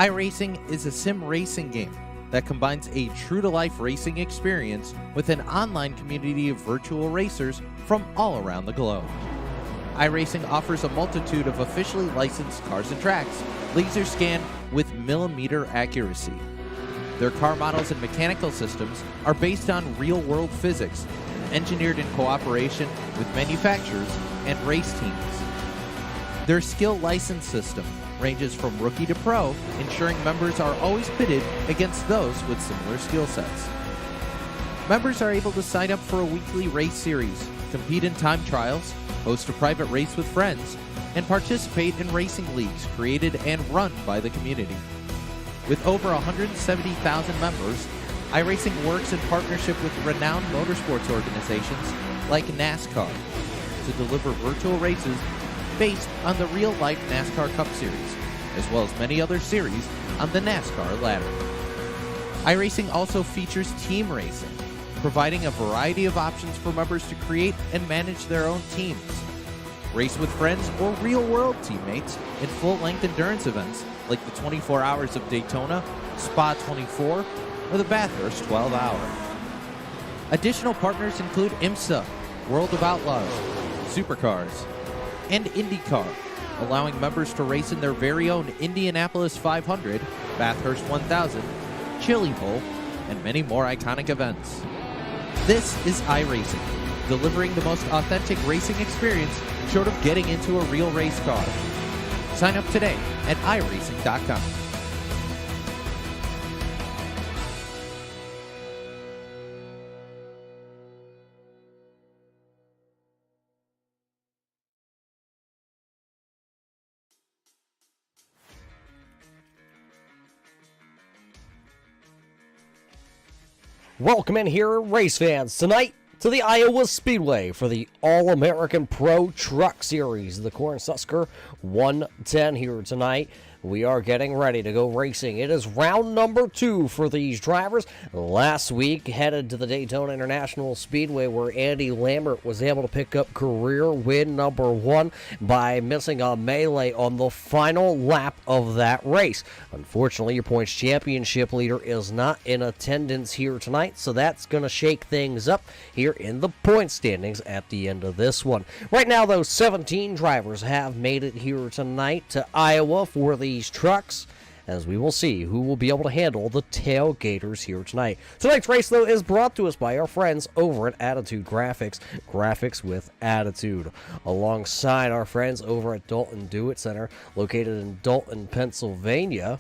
iRacing is a sim racing game that combines a true-to-life racing experience with an online community of virtual racers from all around the globe. iRacing offers a multitude of officially licensed cars and tracks, laser scanned with millimeter accuracy. Their car models and mechanical systems are based on real-world physics, engineered in cooperation with manufacturers and race teams. Their skill license system ranges from rookie to pro, ensuring members are always pitted against those with similar skill sets. Members are able to sign up for a weekly race series, compete in time trials, host a private race with friends, and participate in racing leagues created and run by the community. With over 170,000 members, iRacing works in partnership with renowned motorsports organizations like NASCAR to deliver virtual races based on the real-life NASCAR Cup Series, as well as many other series on the NASCAR ladder. iRacing also features team racing, providing a variety of options for members to create and manage their own teams. Race with friends or real-world teammates in full-length endurance events like the 24 Hours of Daytona, Spa 24, or the Bathurst 12 Hour. Additional partners include IMSA, World of Outlaws, Supercars, and IndyCar, allowing members to race in their very own Indianapolis 500, Bathurst 1000, Chili Bowl, and many more iconic events. This is iRacing, delivering the most authentic racing experience short of getting into a real race car. Sign up today at iRacing.com. Welcome in here, race fans, tonight to the Iowa Speedway for the All-American Pro Truck Series. The Cornhusker 110 here tonight. We are getting ready to go racing. It is round number 2 for these drivers. Last week, headed to the Daytona International Speedway, where Andy Lambert was able to pick up career win number 1 by missing a melee on the final lap of that race. Unfortunately, your points championship leader is not in attendance here tonight, so that's going to shake things up here in the point standings at the end of this one. Right now, though, 17 drivers have made it here tonight to Iowa for these trucks, as we will see who will be able to handle the tailgaters here tonight. Tonight's race, though, is brought to us by our friends over at Attitude Graphics, graphics with attitude, alongside our friends over at Dalton Do It Center, located in Dalton, Pennsylvania,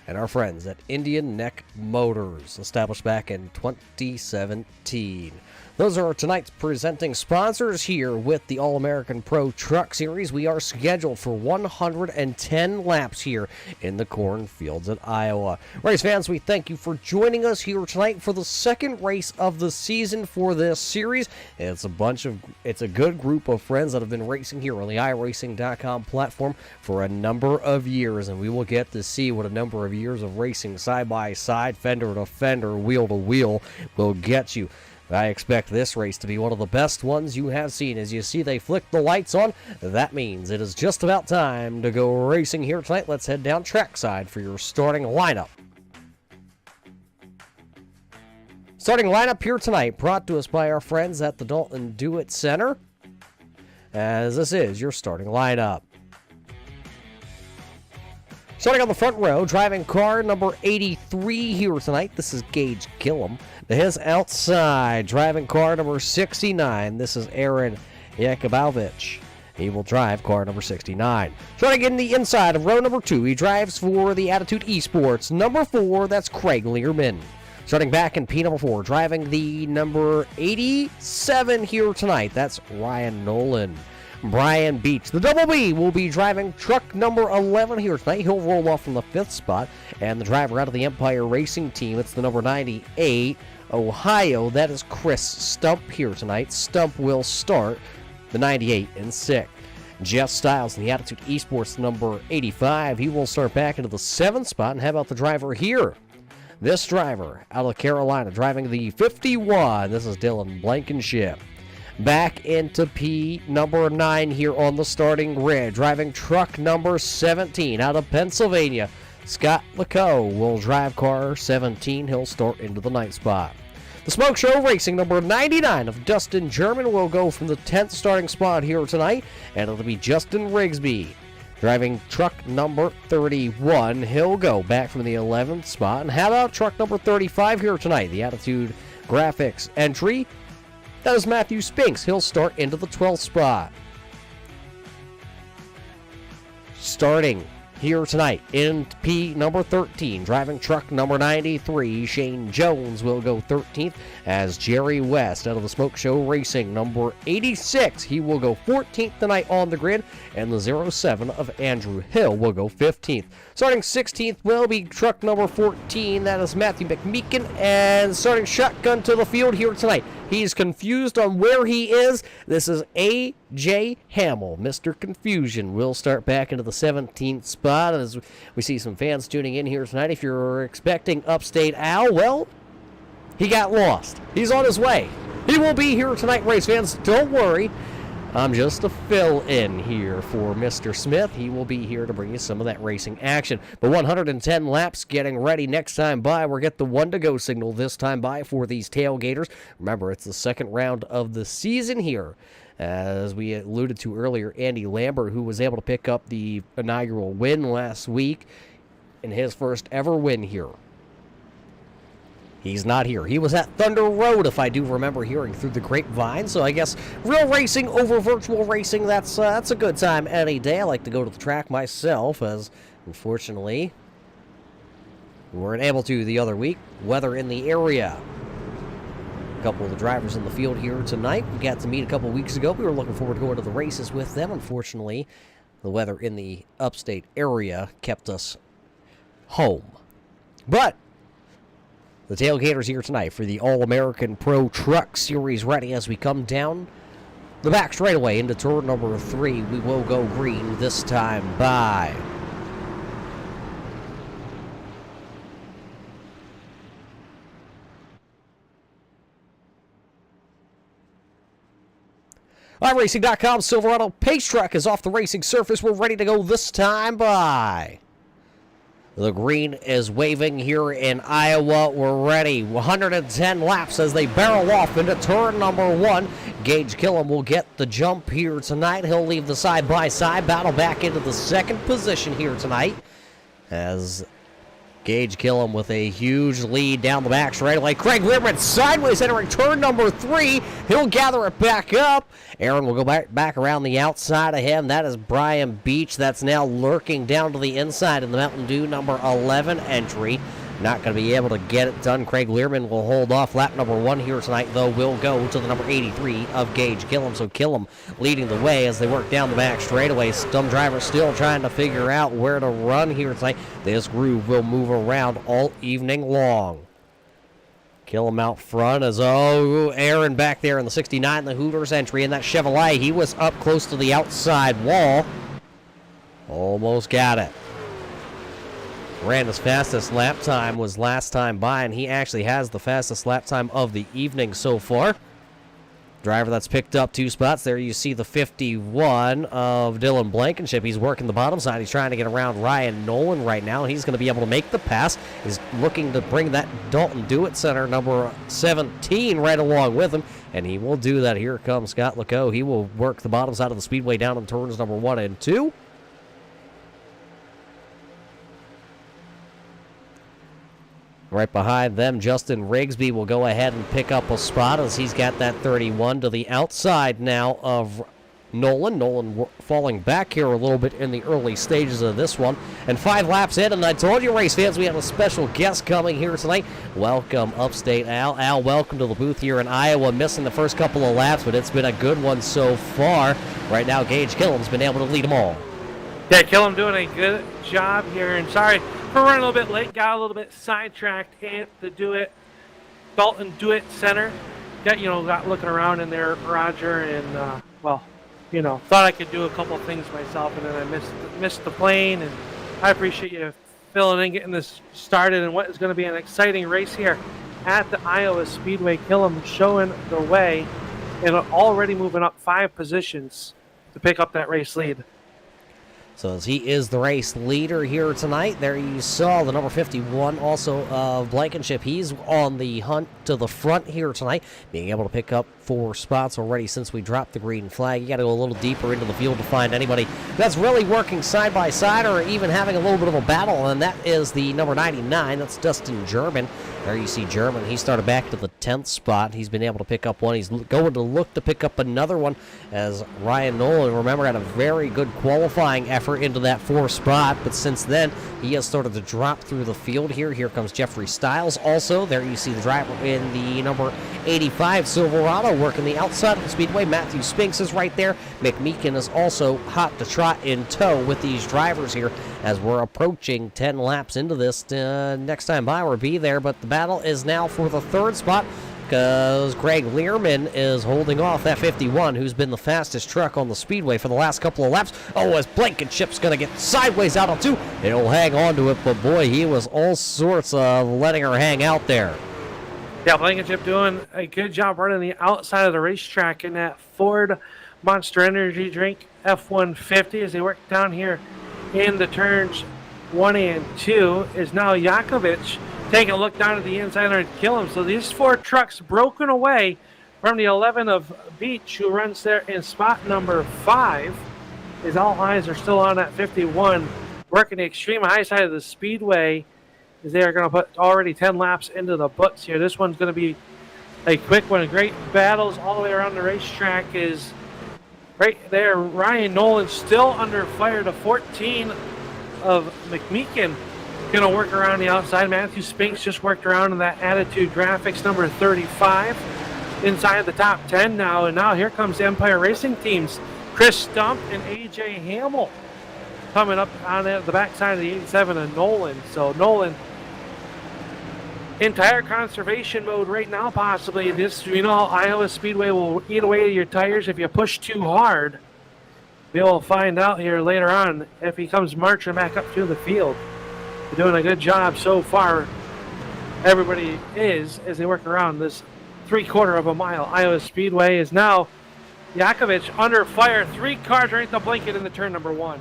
and our friends at Indian Neck Motors, established back in 2017. Those are tonight's presenting sponsors here with the All-American Pro Truck Series. We are scheduled for 110 laps here in the cornfields at Iowa. Race fans, we thank you for joining us here tonight for the second race of the season for this series. It's a good group of friends that have been racing here on the iRacing.com platform for a number of years, and we will get to see what a number of years of racing side by side, fender to fender, wheel to wheel will get you. I expect this race to be one of the best ones you have seen. As you see, they flick the lights on. That means it is just about time to go racing here tonight. Let's head down trackside for your starting lineup. Starting lineup here tonight, brought to us by our friends at the Dalton Do It Center, as this is your starting lineup. Starting on the front row, driving car number 83 here tonight, this is Gage Gillum. To his outside, driving car number 69, this is Aaron Yakubovich. He will drive car number 69. Starting in the inside of row number 2, he drives for the Attitude Esports. Number 4, that's Craig Learman. Starting back in P number 4, driving the number 87 here tonight, that's Ryan Nolan. Brian Beach, the Double B, will be driving truck number 11 here tonight. He'll roll off from the 5th spot. And the driver out of the Empire Racing Team, it's the number 98, Ohio. That is Chris Stump here tonight. Stump will start the 98 in 6th. Jeff Stiles in the Attitude Esports, number 85. He will start back into the 7th spot. And how about the driver here? This driver out of Carolina, driving the 51. This is Dylan Blankenship. Back into P number 9 here on the starting grid, driving truck number 17 out of Pennsylvania. Scott Lacoe will drive car 17. He'll start into the 9th spot. The Smoke Show Racing number 99 of Dustin German will go from the 10th starting spot here tonight, and it'll be Justin Rigsby driving truck number 31. He'll go back from the 11th spot. And how about truck number 35 here tonight? The Attitude Graphics entry. That is Matthew Spinks. He'll start into the 12th spot. Starting here tonight in P number 13, driving truck number 93, Shane Jones will go 13th as Jerry West out of the Smoke Show Racing number 86. He will go 14th tonight on the grid, and the 07 of Andrew Hill will go 15th. Starting 16th will be truck number 14, that is Matthew McMeekin, and starting shotgun to the field here tonight. He's confused on where he is. This is A.J. Hamill. Mr. Confusion will start back into the 17th spot as we see some fans tuning in here tonight. If you're expecting Upstate Al, well, he got lost. He's on his way. He will be here tonight, race fans. Don't worry. I'm just a fill-in here for Mr. Smith. He will be here to bring you some of that racing action. But 110 laps getting ready next time by. We'll get the 1-to-go signal this time by for these tailgaters. Remember, it's the second round of the season here. As we alluded to earlier, Andy Lambert, who was able to pick up the inaugural win last week in his first ever win here. He's not here. He was at Thunder Road, if I do remember hearing through the grapevine. So I guess real racing over virtual racing, that's a good time any day. I like to go to the track myself, as unfortunately we weren't able to the other week. Weather in the area. A couple of the drivers in the field here tonight. We got to meet a couple weeks ago. We were looking forward to going to the races with them. Unfortunately, the weather in the upstate area kept us home. But the tailgaters here tonight for the All-American Pro Truck Series ready as we come down the back straightaway into turn number 3. We will go green this time by. iRacing.com Silverado Pace Truck is off the racing surface. We're ready to go this time by. The green is waving here in Iowa. We're ready. 110 laps as they barrel off into turn number 1. Gage Killam will get the jump here tonight. He'll leave the side-by-side battle back into the second position here tonight as Gage Killam with a huge lead down the back straightaway. Craig Learman sideways entering turn number 3. He'll gather it back up. Aaron will go back around the outside of him. That is Brian Beach. That's now lurking down to the inside in the Mountain Dew number 11 entry. Not going to be able to get it done. Craig Learman will hold off. Lap number 1 here tonight, though, will go to the number 83 of Gage Killam. So Killam leading the way as they work down the back straightaway. Some driver still trying to figure out where to run here tonight. This groove will move around all evening long. Killam out front as, Aaron back there in the 69, the Hooters entry in that Chevrolet. He was up close to the outside wall. Almost got it. Ran his fastest lap time was last time by, and he actually has the fastest lap time of the evening so far. Driver that's picked up 2 spots. There you see the 51 of Dylan Blankenship. He's working the bottom side. He's trying to get around Ryan Nolan right now. He's going to be able to make the pass. He's looking to bring that Dalton Dewitt center number 17 right along with him, and he will do that. Here comes Scott Lacoe. He will work the bottom side of the speedway down in turns number 1 and 2. Right behind them, Justin Rigsby will go ahead and pick up a spot as he's got that 31 to the outside now of Nolan. Nolan falling back here a little bit in the early stages of this one. And 5 laps in, and I told you, race fans, we have a special guest coming here tonight. Welcome, Upstate Al. Al, welcome to the booth here in Iowa. Missing the first couple of laps, but it's been a good one so far. Right now, Gage Killam's been able to lead them all. Yeah, Killam doing a good job here, and sorry for running a little bit late. Got a little bit sidetracked at the Dalton Dewitt Center. Got looking around in there, Roger, and thought I could do a couple things myself, and then I missed the plane. And I appreciate you filling in, getting this started, and what is going to be an exciting race here at the Iowa Speedway. Killam showing the way, and already moving up 5 positions to pick up that race lead. So as he is the race leader here tonight, there you saw the number 51 also of Blankenship. He's on the hunt to the front here tonight, being able to pick up 4 spots already since we dropped the green flag. You got to go a little deeper into the field to find anybody that's really working side by side or even having a little bit of a battle, and that is the number 99. That's Dustin German. There you see German. He started back to the 10th spot. He's been able to pick up one. He's going to look to pick up another one as Ryan Nolan, remember, had a very good qualifying effort into that 4th spot, but since then he has started to drop through the field here. Here comes Jeffrey Stiles also. There you see the driver in the number 85 Silverado working the outside of the speedway. Matthew Spinks is right there. McMeekin is also hot to trot in tow with these drivers here as we're approaching 10 laps into this. Next time by, we'll be there, but the battle is now for the 3rd spot because Greg Learman is holding off that 51, who's been the fastest truck on the speedway for the last couple of laps. Oh, as Blankenship's going to get sideways out on 2, he'll hang on to it, but boy, he was all sorts of letting her hang out there. Yeah, Blankenship doing a good job running the outside of the racetrack in that Ford Monster Energy Drink F-150 as they work down here in the turns 1 and 2. Is now Yakovich taking a look down at the inside there and kill him. So these 4 trucks broken away from the 11 of Beach, who runs there in spot number 5. As all eyes are still on that 51, working the extreme high side of the speedway. As they are going to put already 10 laps into the books here. This one's going to be a quick one. Great battles all the way around the racetrack is right there. Ryan Nolan still under fire to 14 of McMeekin. Going to work around the outside. Matthew Spinks just worked around in that Attitude Graphics number 35 inside the top 10 now. And now here comes Empire Racing Teams. Chris Stump and AJ Hamill coming up on the backside of the 87 of Nolan. So Nolan in tire conservation mode right now, possibly. This, you know, Iowa Speedway will eat away at your tires if you push too hard. We'll find out here later on if he comes marching back up to the field. They're doing a good job so far. Everybody is as they work around this 3/4 of a mile. Iowa Speedway is now Yakovich under fire. 3 cars right to blanket in the turn number 1.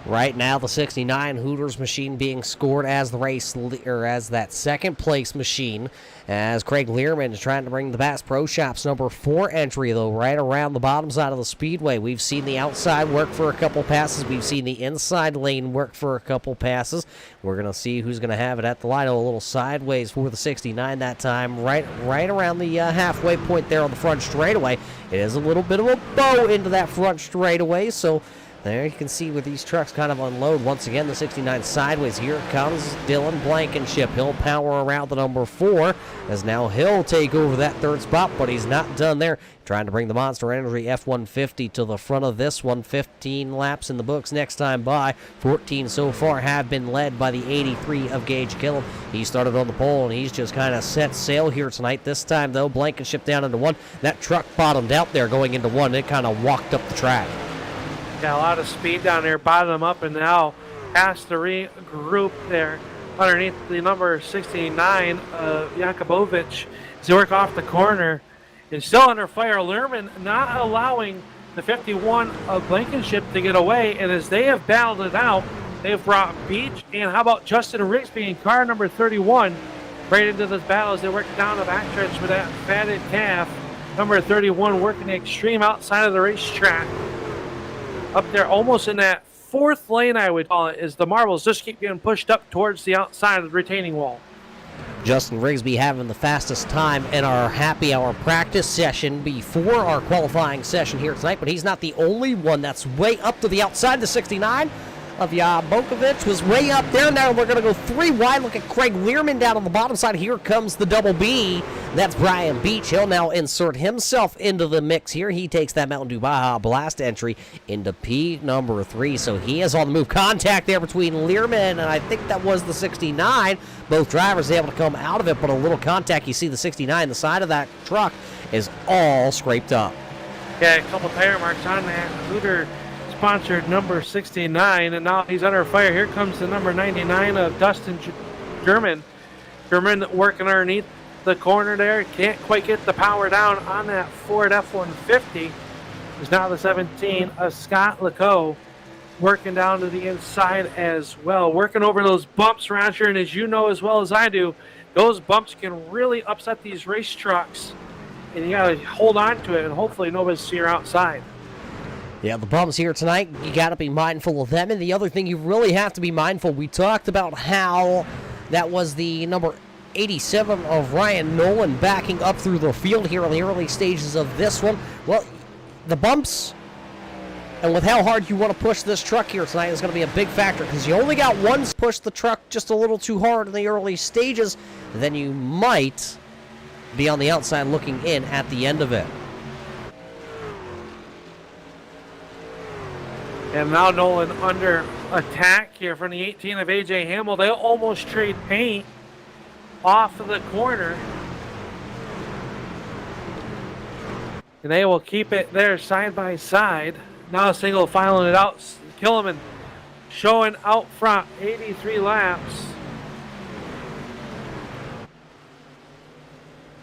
Right now, the 69 Hooters machine being scored as the race, or as that 2nd place machine, as Craig Learman is trying to bring the Bass Pro Shops number 4 entry, though, right around the bottom side of the speedway. We've seen the outside work for a couple passes. We've seen the inside lane work for a couple passes. We're going to see who's going to have it at the line. A little sideways for the 69 that time, right around the halfway point there on the front straightaway. It is a little bit of a bow into that front straightaway, so there you can see where these trucks kind of unload. Once again, the 69 sideways. Here comes Dylan Blankenship. He'll power around the number 4 as now he'll take over that 3rd spot, but he's not done there. Trying to bring the Monster Energy F-150 to the front of this one. 15 laps in the books next time by. 14 so far have been led by the 83 of Gage Killam. He started on the pole, and he's just kind of set sail here tonight. This time, though, Blankenship down into 1. That truck bottomed out there going into 1. It kind of walked up the track. Got a lot of speed down there, bottom up, and now has to regroup there underneath the number 69 of Yakubovich as they work off the corner. And still under fire, Learman not allowing the 51 of Blankenship to get away. And as they have battled it out, they've brought Beach and how about Justin Rigsby in car number 31 right into this battle as they work down the backstretch with that fatted calf. Number 31 working the extreme outside of the racetrack. Up there almost in that 4th lane, I would call it, as the marbles just keep getting pushed up towards the outside of the retaining wall. Justin Rigsby having the fastest time in our happy hour practice session before our qualifying session here tonight, but he's not the only one that's way up to the outside. The 69 of Yabokovich was way up there. Now we're going to go 3 wide. Look at Craig Learman down on the bottom side. Here comes the double B. That's Brian Beach. He'll now insert himself into the mix here. He takes that Mountain Dew Baja Blast entry into P number 3. So he is on the move. Contact there between Learman and I think that was the 69. Both drivers able to come out of it, but a little contact. You see the 69, the side of that truck is all scraped up. Yeah, a couple tire marks on that Hooter sponsored number 69, and now he's under fire. Here comes the number 99 of Dustin German. German working underneath the corner there. Can't quite get the power down on that Ford F-150. Is now the 17 of Scott Lecoe working down to the inside as well, working over those bumps around here. And as you know as well as I do, those bumps can really upset these race trucks, and you got to hold on to it, and hopefully nobody's see your outside. Yeah, the bumps here tonight, you got to be mindful of them. And the other thing you really have to be mindful, we talked about how that was the number 87 of Ryan Nolan backing up through the field here in the early stages of this one. Well, the bumps, and with how hard you want to push this truck here tonight, is going to be a big factor, because you only got one push the truck just a little too hard in the early stages, then you might be on the outside looking in at the end of it. And now Nolan under attack here from the 18 of A.J. Hamill. They almost trade paint off of the corner. And they will keep it there side by side. Now single filing it out. Killiman showing out front, 83 laps.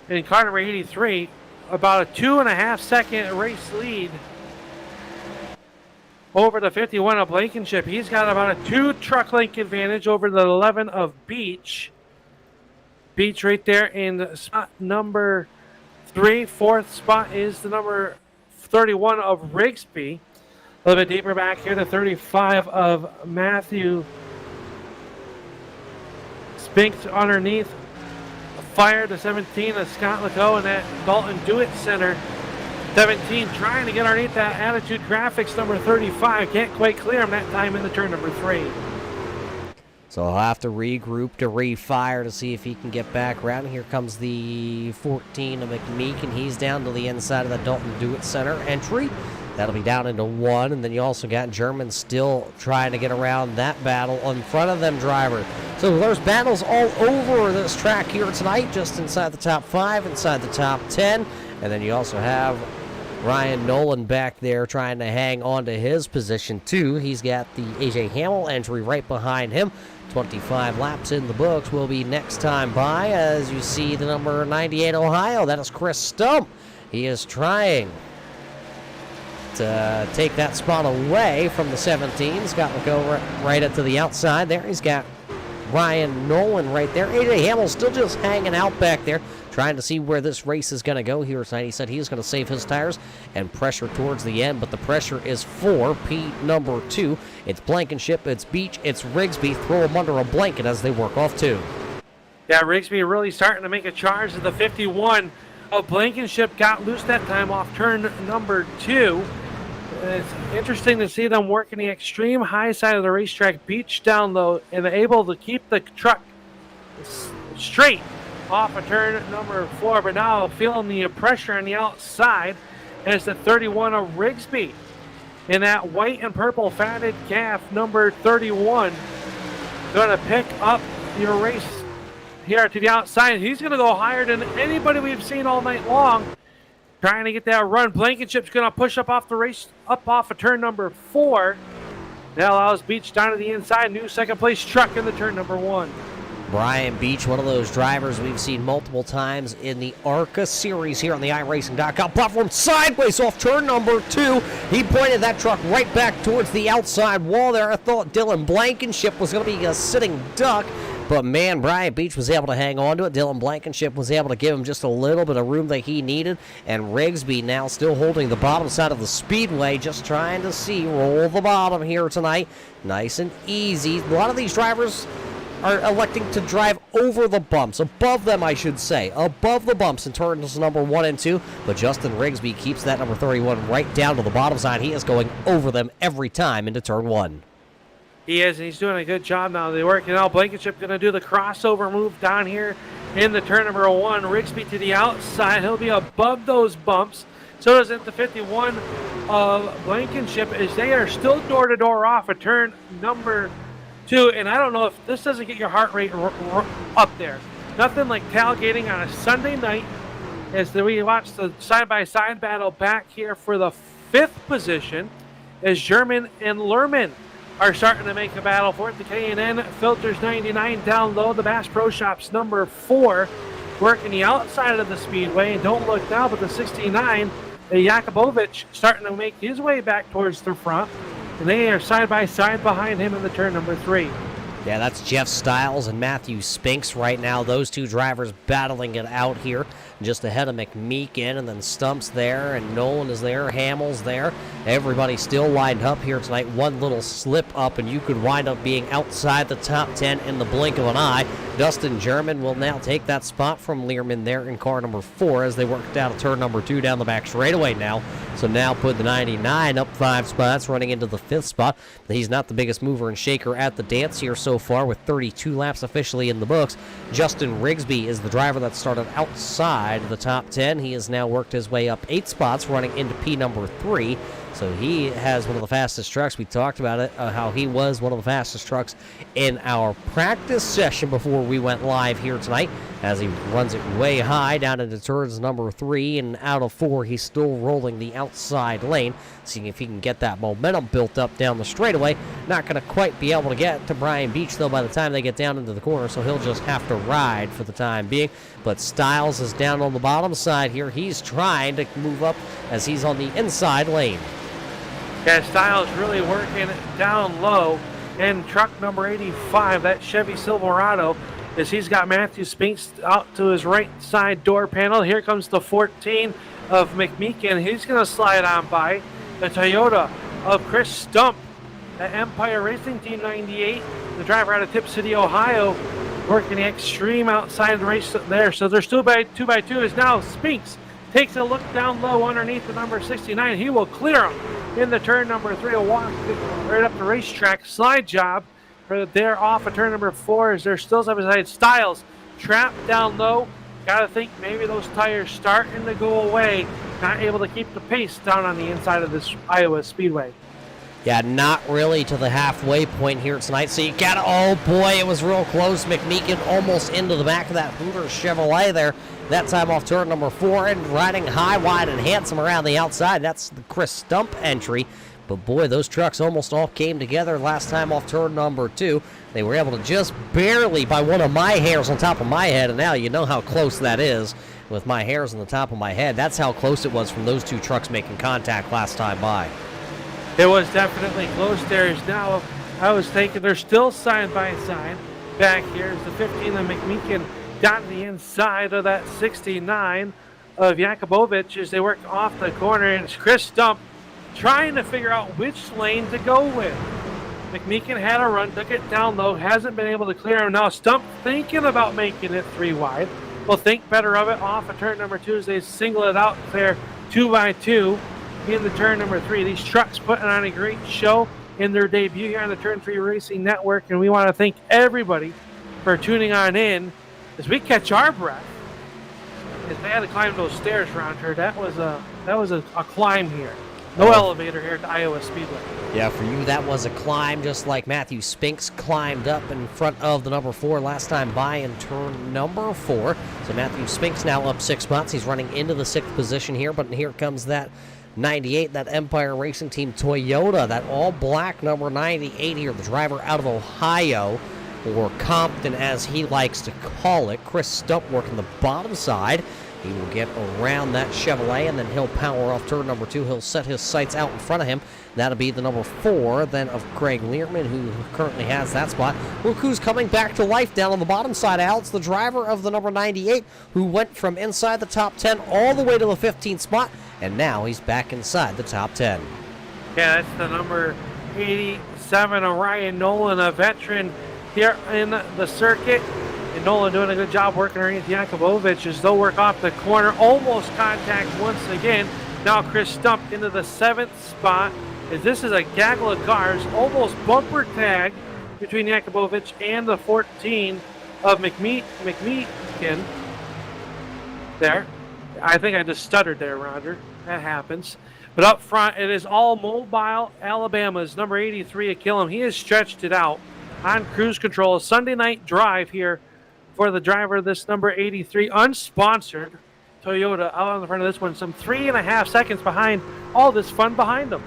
In car number 83, about a 2.5 second race lead over the 51 of Blankenship. He's got about a 2 truck length advantage over the 11 of Beach. Beach right there in spot number 3. Fourth spot is the number 31 of Rigsby. A little bit deeper back here, the 35 of Matthew Spinks underneath. Fire to 17 of Scott Legault in that Dalton Dewitt Center. 17 trying to get underneath that Attitude Graphics number 35. Can't quite clear him that time in the turn number 3. So he'll have to regroup to refire to see if he can get back around. Here comes the 14 of McMeek, and he's down to the inside of the Dalton Dewitt Center entry. That'll be down into 1, and then you also got German still trying to get around that battle in front of them drivers. So there's battles all over this track here tonight, just inside the top 5, inside the top 10, and then you also have Ryan Nolan back there trying to hang on to his position too. He's got the A.J. Hamill entry right behind him. 25 laps in the books will be next time by, as you see the number 98 Ohio. That is Chris Stump. He is trying to take that spot away from the 17. Scott will go right up to the outside there. He's got Ryan Nolan right there. A.J. Hamill still just hanging out back there, trying to see where this race is going to go here tonight. He said he is going to save his tires and pressure towards the end, but the pressure is for P number 2. It's Blankenship, it's Beach, it's Rigsby. Throw them under a blanket as they work off 2. Yeah, Rigsby really starting to make a charge at the 51 of Blankenship. Got loose that time off turn number 2. It's interesting to see them working the extreme high side of the racetrack. Beach down low and able to keep the truck straight off of turn number 4, but now feeling the pressure on the outside, and it's the 31 of Rigsby in that white and purple fatted calf, number 31, going to pick up your race here to the outside. He's going to go higher than anybody we've seen all night long, trying to get that run. Blankenship's going to push up off the race, up off of turn number 4. That allows Beach down to the inside. New second place truck in the turn number 1. Brian Beach, one of those drivers we've seen multiple times in the ARCA series here on the iRacing.com platform. Sideways off turn number 2. He pointed that truck right back towards the outside wall there. I thought Dylan Blankenship was going to be a sitting duck, but man, Brian Beach was able to hang on to it. Dylan Blankenship was able to give him just a little bit of room that he needed, and Rigsby now still holding the bottom side of the speedway, just trying to roll the bottom here tonight. Nice and easy. A lot of these drivers are electing to drive over the bumps, above them I should say, above the bumps in turns number 1 and 2, but Justin Rigsby keeps that number 31 right down to the bottom side. He is going over them every time into turn 1. He is, and he's doing a good job now. They're working out. Blankenship going to do the crossover move down here in the turn number 1. Rigsby to the outside. He'll be above those bumps. So does it the 51 of Blankenship, as they are still door-to-door off a turn number 2. And I don't know if this doesn't get your heart rate up there. Nothing like tailgating on a Sunday night, as we watch the side-by-side battle back here for the 5th position, as German and Lerman are starting to make a battle for it. The K&N Filters 99 down low. The Bass Pro Shops number 4 working the outside of the speedway. And don't look now, but the 69, Jakubowicz, starting to make his way back towards the front. and they are side by side behind him in the turn number 3. Yeah, that's Jeff Stiles and Matthew Spinks right now. Those two drivers battling it out here. Just ahead of McMeekin, and then Stump's there, and Nolan is there, Hamill's there. Everybody still lined up here tonight. One little slip up, and you could wind up being outside the top 10 in the blink of an eye. Dustin German will now take that spot from Learman there in car number 4 as they work down to turn number 2 down the back straightaway now. So now put the 99 up 5 spots, running into the 5th spot. He's not the biggest mover and shaker at the dance here so far, with 32 laps officially in the books. Justin Rigsby is the driver that started outside the top 10. He has now worked his way up 8 spots, running into P number 3. So he has one of the fastest trucks. We talked about it, how he was one of the fastest trucks in our practice session before we went live here tonight, as he runs it way high down into turns number 3, and out of 4, he's still rolling the outside lane, seeing if he can get that momentum built up down the straightaway. Not going to quite be able to get to Brian Beach, though, by the time they get down into the corner, so he'll just have to ride for the time being. But Stiles is down on the bottom side here. He's trying to move up as he's on the inside lane. Yeah, Stiles really working down low. And truck number 85, that Chevy Silverado, as he's got Matthew Spinks out to his right side door panel. Here comes the 14 of McMeekin. He's going to slide on by the Toyota of Chris Stump, the Empire Racing Team 98, the driver out of Tip City, Ohio, working the extreme outside race there. So they're still by 2 by 2 is now Spinks. Takes a look down low underneath the number 69. He will clear him in the turn number 3. A walk right up the racetrack. Slide job for there off of turn number 4 as they're still side by side. Stiles trapped down low. Gotta think maybe those tires starting to go away. Not able to keep the pace down on the inside of this Iowa Speedway. Yeah, not really to the halfway point here tonight. So you got to, oh boy, it was real close. McMeekin almost into the back of that Hooter Chevrolet there. That time off turn number 4 and riding high, wide, and handsome around the outside. That's the Chris Stump entry. But boy, those trucks almost all came together last time off turn number 2. They were able to just barely by one of my hairs on top of my head, and now you know how close that is with my hairs on the top of my head. That's how close it was from those two trucks making contact last time by. It was definitely close there. Is now, I was thinking they're still side by side. Back here is the 15 of McMeekin down the inside of that 69 of Yakubovich as they work off the corner. And it's Chris Stump trying to figure out which lane to go with. McMeekin had a run, took it down low, hasn't been able to clear him. Now Stump thinking about making it 3 wide. Will think better of it off of turn number 2 as they single it out clear 2 by 2. In the turn number 3. These trucks putting on a great show in their debut here on the Turn 3 Racing Network, and we want to thank everybody for tuning on in as we catch our breath as they had to climb those stairs around here. That was a climb here. No elevator here at Iowa Speedway. Yeah, for you that was a climb, just like Matthew Spinks climbed up in front of the number 4 last time by in turn number 4. So Matthew Spinks now up 6 spots. He's running into the 6th position here, but here comes that 98, that Empire Racing Team Toyota, that all-black number 98 here, the driver out of Ohio, or Compton as he likes to call it. Chris Stump working the bottom side. He will get around that Chevrolet, and then he'll power off turn number 2. He'll set his sights out in front of him. That'll be the number 4, then of Craig Learman, who currently has that spot. Look who's coming back to life down on the bottom side, Al. It's the driver of the number 98, who went from inside the top 10 all the way to the 15th spot, and now he's back inside the top 10. Yeah, that's the number 87 of Ryan Nolan, a veteran here in the circuit. And Nolan doing a good job working underneath Yakubovich as they'll work off the corner. Almost contact once again. Now Chris Stump into the 7th spot. As this is a gaggle of cars. Almost bumper tag between Yakubovich and the 14 of McMeekin. There. I think I just stuttered there, Roger. That happens. But up front, it is all Mobile, Alabama's number 83 of Killam. He has stretched it out on cruise control. A Sunday night drive here for the driver of this number 83 unsponsored Toyota out on the front of this one. Some 3.5 seconds behind all this fun behind them.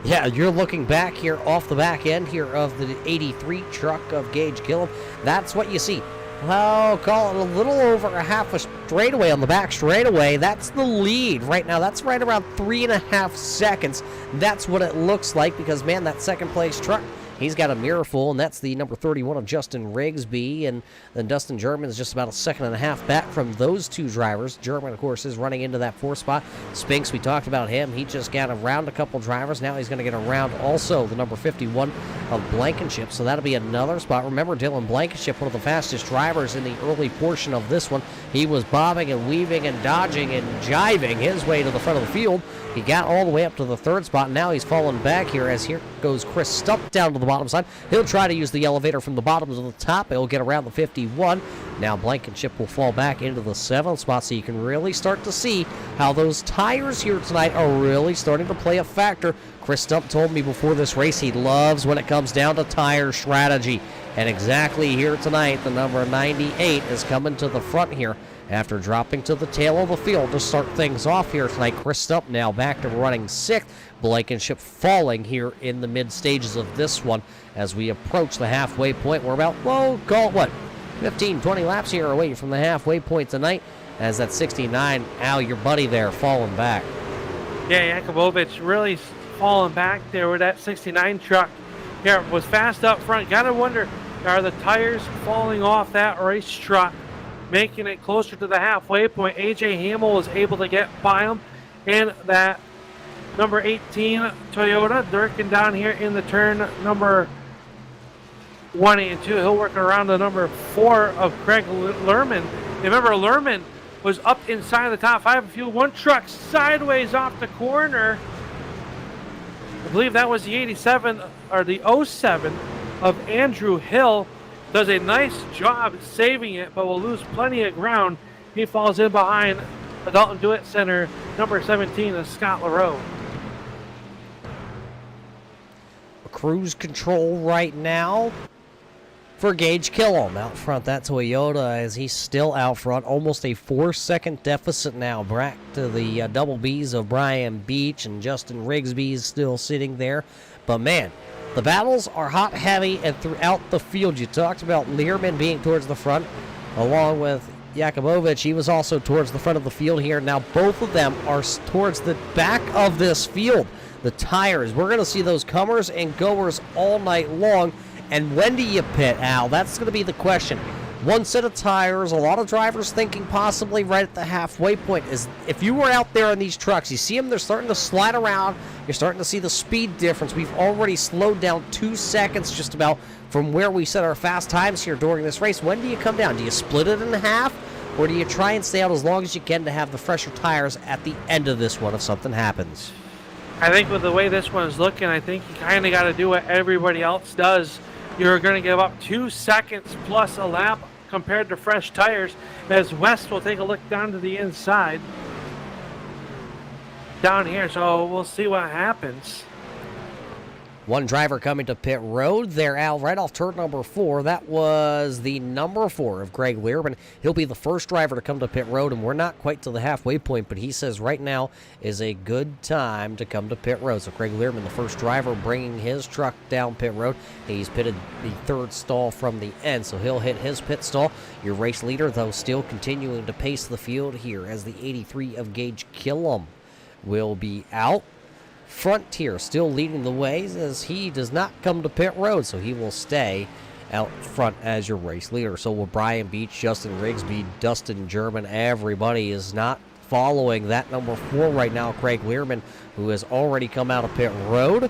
Yeah, you're looking back here off the back end here of the 83 truck of Gage Gillum. That's what you see. I'll call it a little over a half a straightaway on the back straightaway. That's the lead right now. That's right around 3.5 seconds. That's what it looks like because, man, that second place truck, he's got a mirror full, and that's the number 31 of Justin Rigsby. And then Dustin German is just about a second and a half back from those two drivers. German, of course, is running into that 4th spot. Spinks, we talked about him. He just got around a couple drivers. Now he's going to get around also the number 51 of Blankenship. So that'll be another spot. Remember, Dylan Blankenship, one of the fastest drivers in the early portion of this one. He was bobbing and weaving and dodging and jiving his way to the front of the field. He got all the way up to the 3rd spot. Now he's fallen back here as here goes Chris Stump down to the bottom side. He'll try to use the elevator from the bottom to the top. He'll get around the 51. Now Blankenship will fall back into the 7th spot, so you can really start to see how those tires here tonight are really starting to play a factor. Chris Stump told me before this race he loves when it comes down to tire strategy. And exactly here tonight, the number 98 is coming to the front here after dropping to the tail of the field to start things off here tonight. Chris Stump now back to running 6th. Blankenship falling here in the mid stages of this one as we approach the halfway point. We're about, well, call it what, 15, 20 laps here away from the halfway point tonight as that 69, Al, your buddy there, falling back. Yeah, Yakubovich really falling back there with that 69 truck. Here, was fast up front. Got to wonder, are the tires falling off that race truck, making it closer to the halfway point? AJ Hamill was able to get by him in that number 18 Toyota. Durkin down here in the turn number 1 and 2. He'll work around the number 4 of Craig Lerman. Remember, Lerman was up inside the top 5 of fuel. One truck sideways off the corner. I believe that was the 87 or the 07 of Andrew Hill. Does a nice job saving it, but will lose plenty of ground. He falls in behind the Dalton Do-It Center, number 17 of Scott LaRoe. Cruise control right now for Gage Killam out front. That Toyota, as he's still out front, almost a 4-second deficit now. Back to the double Bs of Brian Beach, and Justin Rigsby is still sitting there. But man, the battles are hot, heavy, and throughout the field. You talked about Learman being towards the front, along with Yakubovich. He was also towards the front of the field here. Now both of them are towards the back of this field. The tires, we're going to see those comers and goers all night long. And when do you pit, Al? That's going to be the question. One set of tires, a lot of drivers thinking possibly right at the halfway point. Is if you were out there in these trucks, you see them, they're starting to slide around. You're starting to see the speed difference. We've already slowed down 2 seconds just about from where we set our fast times here during this race. When do you come down? Do you split it in half? Or do you try and stay out as long as you can to have the fresher tires at the end of this one if something happens? I think with the way this one's looking, I think you kind of got to do what everybody else does. You're going to give up 2 seconds plus a lap compared to fresh tires, as West will take a look down to the inside down here. So we'll see what happens. One driver coming to pit road there, Al, right off turn number 4. That was the number 4 of Greg Learman. He'll be the first driver to come to pit road, and we're not quite to the halfway point, but he says right now is a good time to come to pit road. So Greg Learman, the first driver, bringing his truck down pit road. He's pitted the 3rd stall from the end, so he'll hit his pit stall. Your race leader, though, still continuing to pace the field here as the 83 of Gage Killam will be out front here, still leading the way as he does not come to pit road, so he will stay out front as your race leader. So will Brian Beach, Justin Rigsby, Dustin German. Everybody is not following that number 4 right now, Craig Learman, who has already come out of pit road.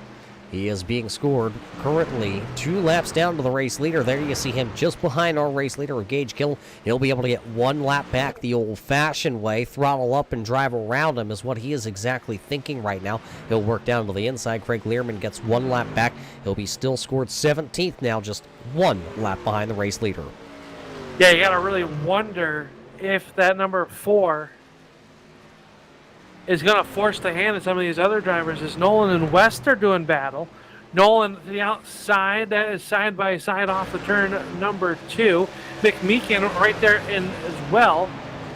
He is being scored currently 2 laps down to the race leader. There you see him just behind our race leader, Gage Killam. He'll be able to get 1 lap back the old-fashioned way. Throttle up and drive around him is what he is exactly thinking right now. He'll work down to the inside. Craig Learman gets 1 lap back. He'll be still scored 17th now, just 1 lap behind the race leader. Yeah, you got to really wonder if that number 4 is going to force the hand of some of these other drivers as Nolan and West are doing battle. Nolan to the outside, that is side by side off the turn number 2. Mick Meekin right there in as well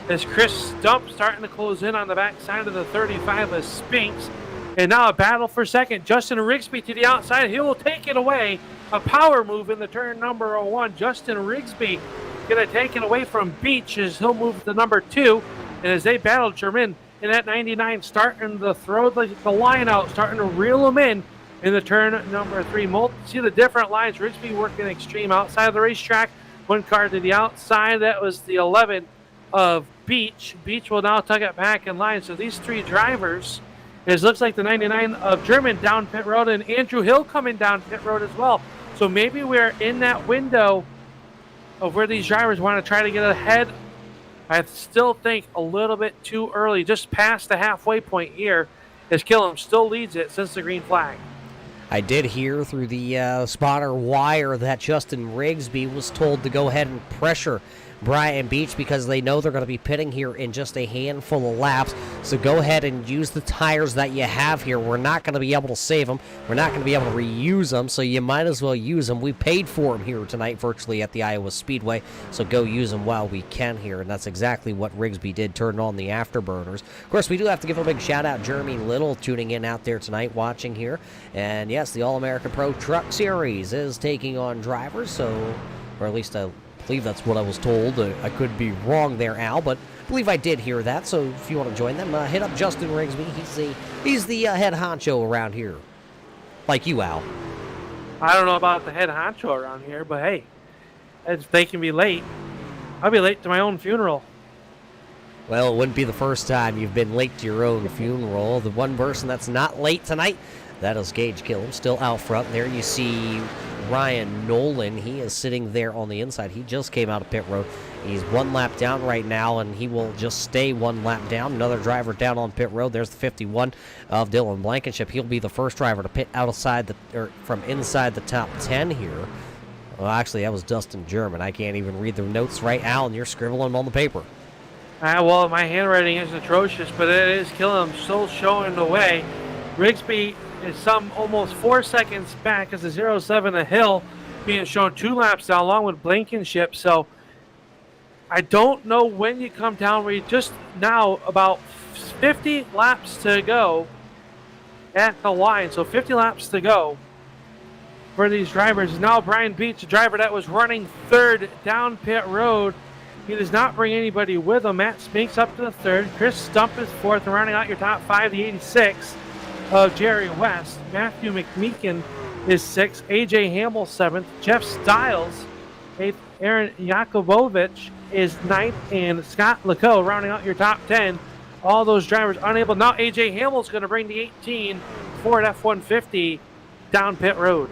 as Chris Stump starting to close in on the back side of the 35 of Spinks. And now a battle for second. Justin Rigsby to the outside. He will take it away. A power move in the turn number 1. Justin Rigsby going to take it away from Beach as he'll move to number 2. And as they battle German in that 99, starting to throw the line out, starting to reel them in the turn number 3. See the different lines. Rigsby working extreme outside of the racetrack. One car to the outside. That was the 11 of Beach. Beach will now tug it back in line. So these 3 drivers, it looks like the 99 of German down pit road and Andrew Hill coming down pit road as well. So maybe we're in that window of where these drivers want to try to get ahead. I still think a little bit too early, just past the halfway point here, as Killam still leads it since the green flag. I did hear through the spotter wire that Justin Rigsby was told to go ahead and pressure Brian Beach because they know they're going to be pitting here in just a handful of laps. So go ahead and use the tires that you have here. We're not going to be able to save them. We're not going to be able to reuse them, so you might as well use them. We paid for them here tonight virtually at the Iowa Speedway, so go use them while we can here. And that's exactly what Rigsby did, turn on the afterburners. Of course, we do have to give a big shout out Jeremy Little tuning in out there tonight, watching here. And yes, the All-American Pro Truck Series is taking on drivers, so, or at least I believe that's what I was told. I could be wrong there, Al, but I believe I did hear that. So if you want to join them, hit up Justin Rigsby. He's the head honcho around here, like you, Al. I don't know about the head honcho around here, but hey, if they can be late, I'll be late to my own funeral. Well, it wouldn't be the first time you've been late to your own funeral. The one person that's not late tonight, that is Gage Killam, still out front. There you see Ryan Nolan. He is sitting there on the inside. He just came out of pit road. He's 1 lap down right now, and he will just stay 1 lap down. Another driver down on pit road. There's the 51 of Dylan Blankenship. He'll be the first driver to pit from inside the top 10 here. Well, actually, that was Dustin German. I can't even read the notes right, Alan. You're scribbling them on the paper. Well, my handwriting is atrocious, but it is Killam still showing the way. Rigsby is some almost 4 seconds back as the 07 of Hill being shown 2 laps down along with Blankenship. So I don't know when you come down. We just now about 50 laps to go at the line. So 50 laps to go for these drivers. Now Brian Beach, the driver that was running 3rd down pit road. He does not bring anybody with him. Matt Spinks up to the 3rd. Chris Stump is 4th, and rounding out your top 5, the 86 of Jerry West. Matthew McMeekin is 6th. AJ Hamill 7th. Jeff Stiles 8th. Aaron Yakubovich is 9th. And Scott Leco rounding out your top 10. All those drivers unable. Now AJ Hamill's going to bring the 18 Ford F-150 down pit road.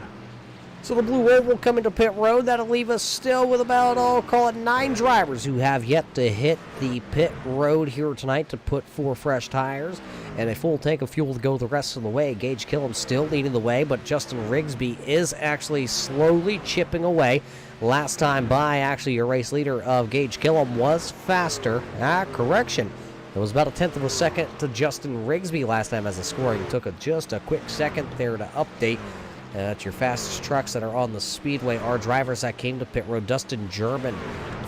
So the Blue Wolf will come into pit road. That'll leave us still with about, I'll call it 9 drivers who have yet to hit the pit road here tonight to put 4 fresh tires and a full tank of fuel to go the rest of the way. Gage Killam still leading the way, but Justin Rigsby is actually slowly chipping away. Last time by, actually, your race leader of Gage Killam was faster. Correction. It was about 1/10 of a second to Justin Rigsby last time as the scoring took just a quick second there to update. That's your fastest trucks that are on the speedway. Our drivers that came to pit road. Dustin German,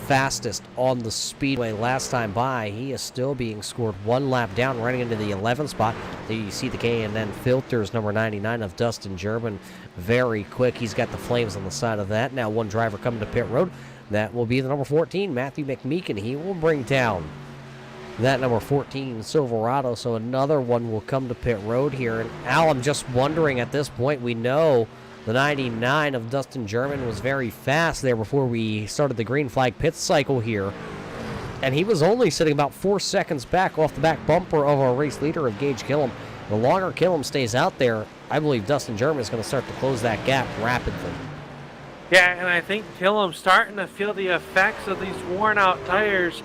fastest on the speedway last time by. He is still being scored 1 lap down, running into the 11th spot. There you see the K&N Filters, number 99 of Dustin German. Very quick. He's got the flames on the side of that. Now 1 driver coming to pit road. That will be the number 14, Matthew McMeekin. He will bring down that number 14 Silverado, so another one will come to pit road here. And Al, I'm just wondering at this point, we know the 99 of Dustin German was very fast there before we started the green flag pit cycle here, and he was only sitting about 4 seconds back off the back bumper of our race leader of Gage Killam. The longer Killam stays out there, I believe Dustin German is going to start to close that gap rapidly. Yeah, and I think Killam's starting to feel the effects of these worn out tires.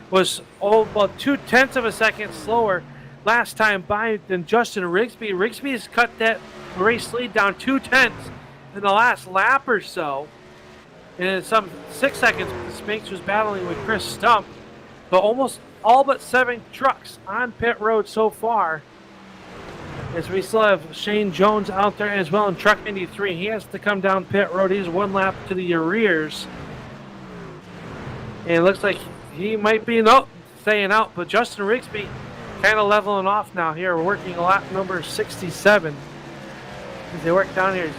Was about 0.2 of a second slower last time by than Justin Rigsby. Rigsby's cut that race lead down 0.2 in the last lap or so. And in some 6 seconds, Spinks was battling with Chris Stump. But almost all but 7 trucks on pit road so far. As we still have Shane Jones out there as well in truck 93. He has to come down pit road. He's 1 lap to the rears. And it looks like he might be staying out, but Justin Rigsby kind of leveling off now here. We're working lap number 67. As they work down here,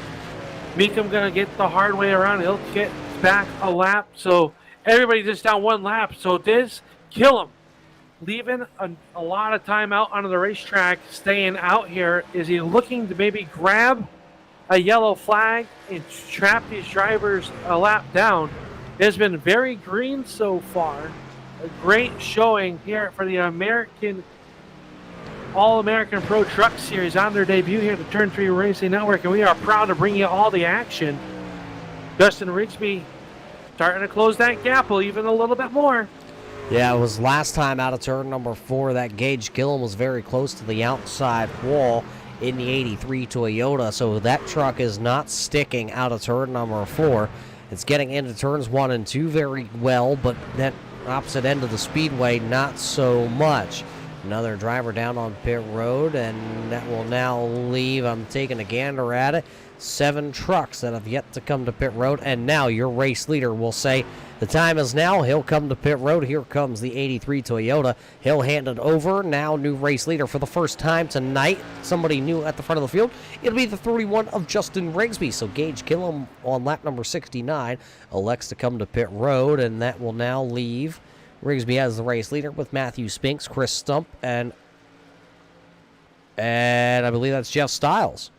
Meekum going to get the hard way around. He'll get back a lap. So everybody just down one lap. So this kill him, leaving a lot of time out onto the racetrack, staying out here. Is he looking to maybe grab a yellow flag and trap these drivers a lap down? It's been very green so far. A great showing here for the All-American Pro Truck Series on their debut here at the Turn 3 Racing Network, and we are proud to bring you all the action. Justin Rigsby starting to close that gap even a little bit more. Yeah, it was last time out of turn number 4 that Gage Gillum was very close to the outside wall in the 83 Toyota, so that truck is not sticking out of turn number 4. It's getting into turns 1 and 2 very well, but that opposite end of the speedway, not so much. Another driver down on pit road, and that will now leave. I'm taking a gander at it. 7 trucks that have yet to come to pit road, and now your race leader will say, the time is now. He'll come to pit road. Here comes the 83 Toyota. He'll hand it over. Now new race leader for the first time tonight. Somebody new at the front of the field. It'll be the 31 of Justin Rigsby. So Gage Gillum on lap number 69 elects to come to pit road, and that will now leave Rigsby as the race leader with Matthew Spinks, Chris Stump, and I believe that's Jeff Stiles.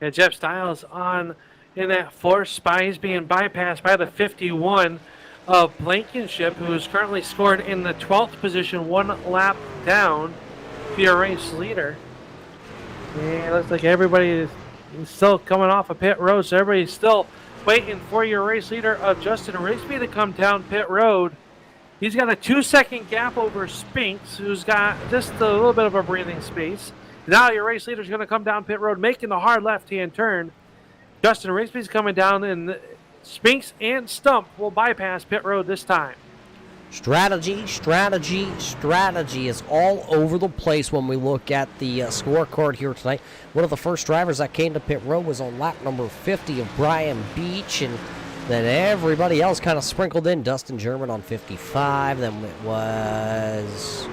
Yeah, Jeff Stiles on in that 4th spot. He's being bypassed by the 51 of Blankenship, who is currently scored in the 12th position, 1 lap down to your race leader. Yeah, it looks like everybody is still coming off of pit road, so everybody's still waiting for your race leader of Justin Rigsby to come down pit road. He's got a 2-second gap over Spinks, who's got just a little bit of a breathing space. Now your race leader is going to come down pit road, making the hard left-hand turn. Justin Rigsby's coming down, and Spinks and Stump will bypass pit road this time. Strategy is all over the place when we look at the scorecard here tonight. One of the first drivers that came to pit road was on lap number 50 of Brian Beach, and then everybody else kind of sprinkled in. Dustin German on 55, then it was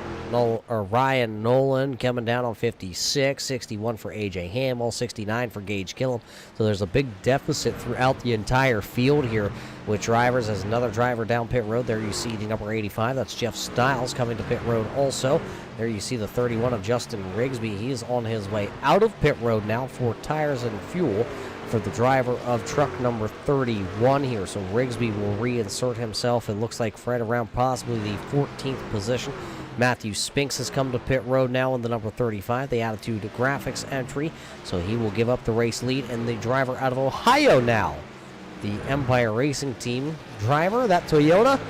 Ryan Nolan coming down on 56, 61 for A.J. Hamill, 69 for Gage Gillum. So there's a big deficit throughout the entire field here with drivers. As another driver down pit road, there you see the number 85. That's Jeff Stiles coming to pit road also. There you see the 31 of Justin Rigsby. He's on his way out of pit road now for tires and fuel for the driver of truck number 31 here. So Rigsby will reinsert himself. It looks like right around possibly the 14th position. Matthew Spinks has come to pit road now in the number 35, the Attitude Graphics entry. So he will give up the race lead, and the driver out of Ohio now, the Empire Racing Team driver, that Toyota,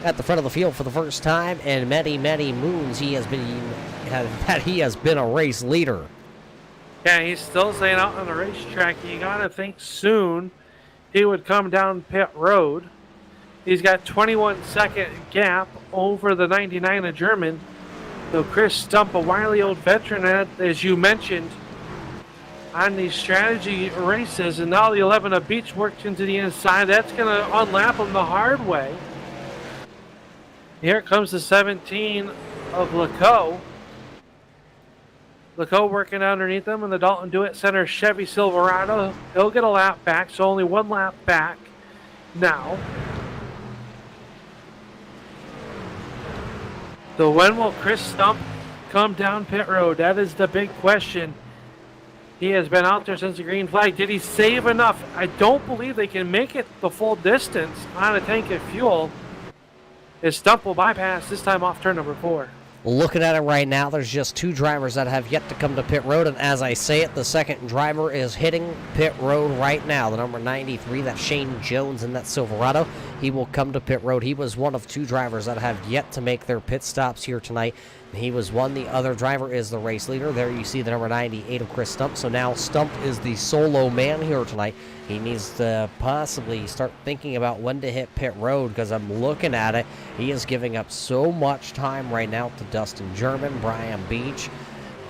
at the front of the field for the first time in many, many moons. He has been a race leader. Yeah, he's still staying out on the racetrack. You got to think soon he would come down pit road. He's got 21-second gap over the 99 of German. So Chris Stump, a wily old veteran, as you mentioned, on these strategy races. And now the 11 of Beach works into the inside. That's going to unlap him the hard way. Here comes the 17 of Laco. Laco working underneath him in the Dalton Dewitt Center Chevy Silverado. He'll get a lap back, so only 1 lap back now. So when will Chris Stump come down pit road? That is the big question. He has been out there since the green flag. Did he save enough? I don't believe they can make it the full distance on a tank of fuel. His Stump will bypass this time off turn number 4. Looking at it right now, there's just 2 drivers that have yet to come to pit road, and as I say it, the second driver is hitting pit road right now. The number 93, that's Shane Jones in that Silverado. He will come to pit road. He was one of 2 drivers that have yet to make their pit stops here tonight. He was one. The other driver is the race leader. There you see the number 98 of Chris Stump. So now Stump is the solo man here tonight. He needs to possibly start thinking about when to hit pit road, because I'm looking at it. He is giving up so much time right now to Dustin German, Brian Beach,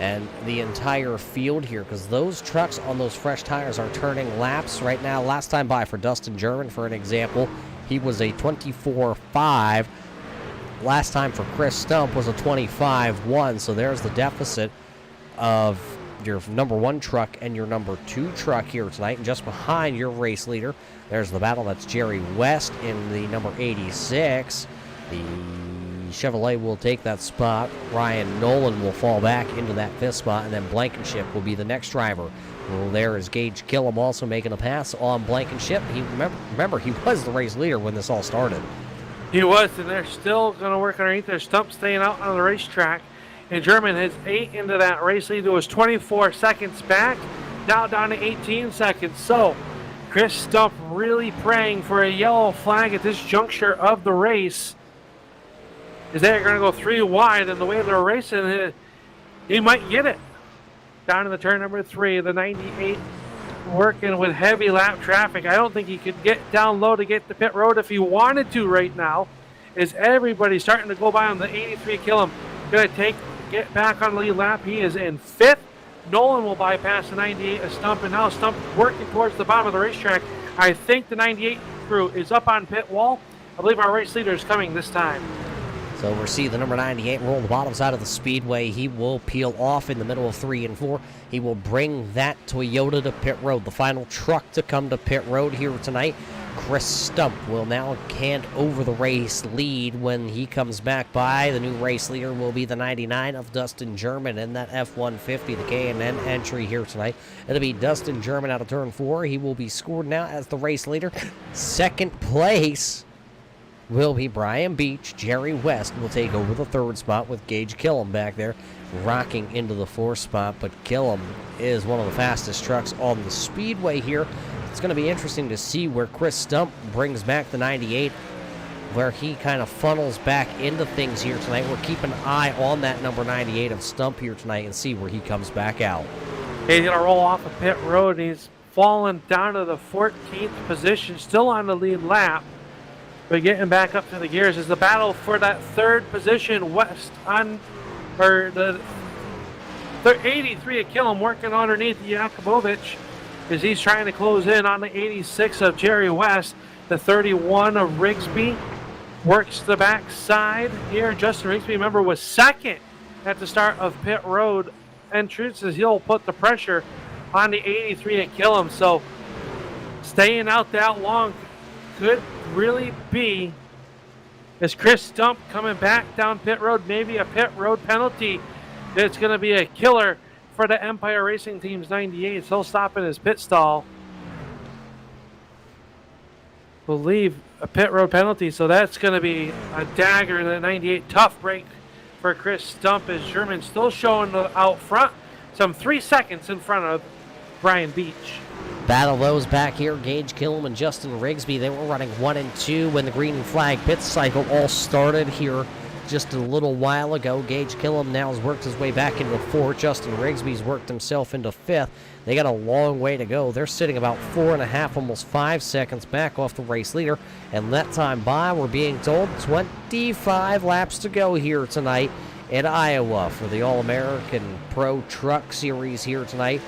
and the entire field here, because those trucks on those fresh tires are turning laps right now. Last time by for Dustin German, for an example, he was a 24.5. Last time for Chris Stump was a 25.1, so there's the deficit of your number 1 truck and your number 2 truck here tonight. And just behind your race leader, there's the battle. That's Jerry West in the number 86. The Chevrolet will take that spot. Ryan Nolan will fall back into that 5th spot, and then Blankenship will be the next driver. Well, there is Gage Killam also making a pass on Blankenship. Remember, he was the race leader when this all started. He was, and they're still going to work underneath their stump, staying out on the racetrack. And German has 8 into that race lead. It was 24 seconds back, now down to 18 seconds. So Chris Stump really praying for a yellow flag at this juncture of the race. Is they're going to go 3 wide, and the way they're racing, he might get it. Down in the turn number 3, the 98 working with heavy lap traffic. I don't think he could get down low to get to pit road if he wanted to right now. Is everybody starting to go by on the 83 Killam? Going to get back on the lead lap. He is in 5th. Nolan will bypass the 98 of Stump, and now Stump working towards the bottom of the racetrack. I think the 98 crew is up on pit wall. I believe our race leader is coming this time. So we'll see the number 98 roll the bottom side of the speedway. He will peel off in the middle of 3 and 4. He will bring that Toyota to pit road. The final truck to come to pit road here tonight. Chris Stump will now hand over the race lead when he comes back by. The new race leader will be the 99 of Dustin German in that F-150, the K&N entry here tonight. It'll be Dustin German out of turn 4. He will be scored now as the race leader. Second place will be Brian Beach. Jerry West will take over the 3rd spot with Gage Killam back there rocking into the 4th spot. But Killam is one of the fastest trucks on the speedway here. It's going to be interesting to see where Chris Stump brings back the 98, where he kind of funnels back into things here tonight. We're keeping an eye on that number 98 of Stump here tonight and see where he comes back out. He's going to roll off of pit road. He's fallen down to the 14th position, still on the lead lap. But getting back up to the gears is the battle for that 3rd position. West on, or the 83 of Killam working underneath Yakubovich as he's trying to close in on the 86 of Jerry West. The 31 of Rigsby works the back side here. Justin Rigsby, remember, was 2nd at the start of pit road entrance as he'll put the pressure on the 83 of Killam. So staying out that long could really be, as Chris Stump coming back down pit road, maybe a pit road penalty that's going to be a killer for the Empire Racing Team's 98. He'll stop in his pit stall. Believe a pit road penalty, so that's going to be a dagger in the 98. Tough break for Chris Stump as German still showing out front, some 3 seconds in front of Brian Beach. Battle those back here, Gage Killam and Justin Rigsby. They were running 1 and 2 when the green flag pit cycle all started here just a little while ago. Gage Killam now has worked his way back into 4th. Justin Rigsby's worked himself into 5th. They got a long way to go. They're sitting about 4.5, almost 5 seconds back off the race leader. And that time by, we're being told 25 laps to go here tonight in Iowa for the All-American Pro Truck Series here tonight.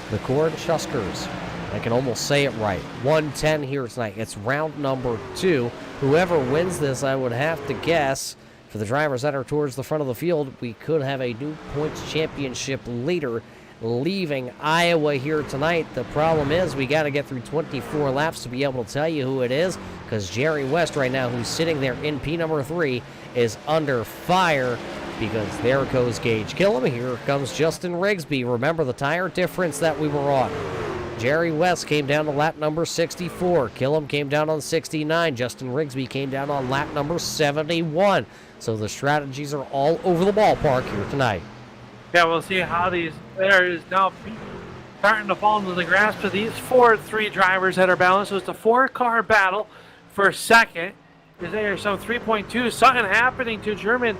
The Shuckers. I can almost say it right. 110 here tonight. It's round number 2. Whoever wins this, I would have to guess, for the drivers that are towards the front of the field, we could have a new points championship leader leaving Iowa here tonight. The problem is we got to get through 24 laps to be able to tell you who it is, because Jerry West right now, who's sitting there in P number 3, is under fire, because there goes Gage Killam. Here comes Justin Rigsby. Remember the tire difference that we were on. Jerry West came down to lap number 64. Killam came down on 69. Justin Rigsby came down on lap number 71. So the strategies are all over the ballpark here tonight. Yeah, we'll see how there is now starting to fall into the grasp of these 3 drivers that are balanced. So it's a 4-car battle for 2nd. Is there some 3.2, something happening to German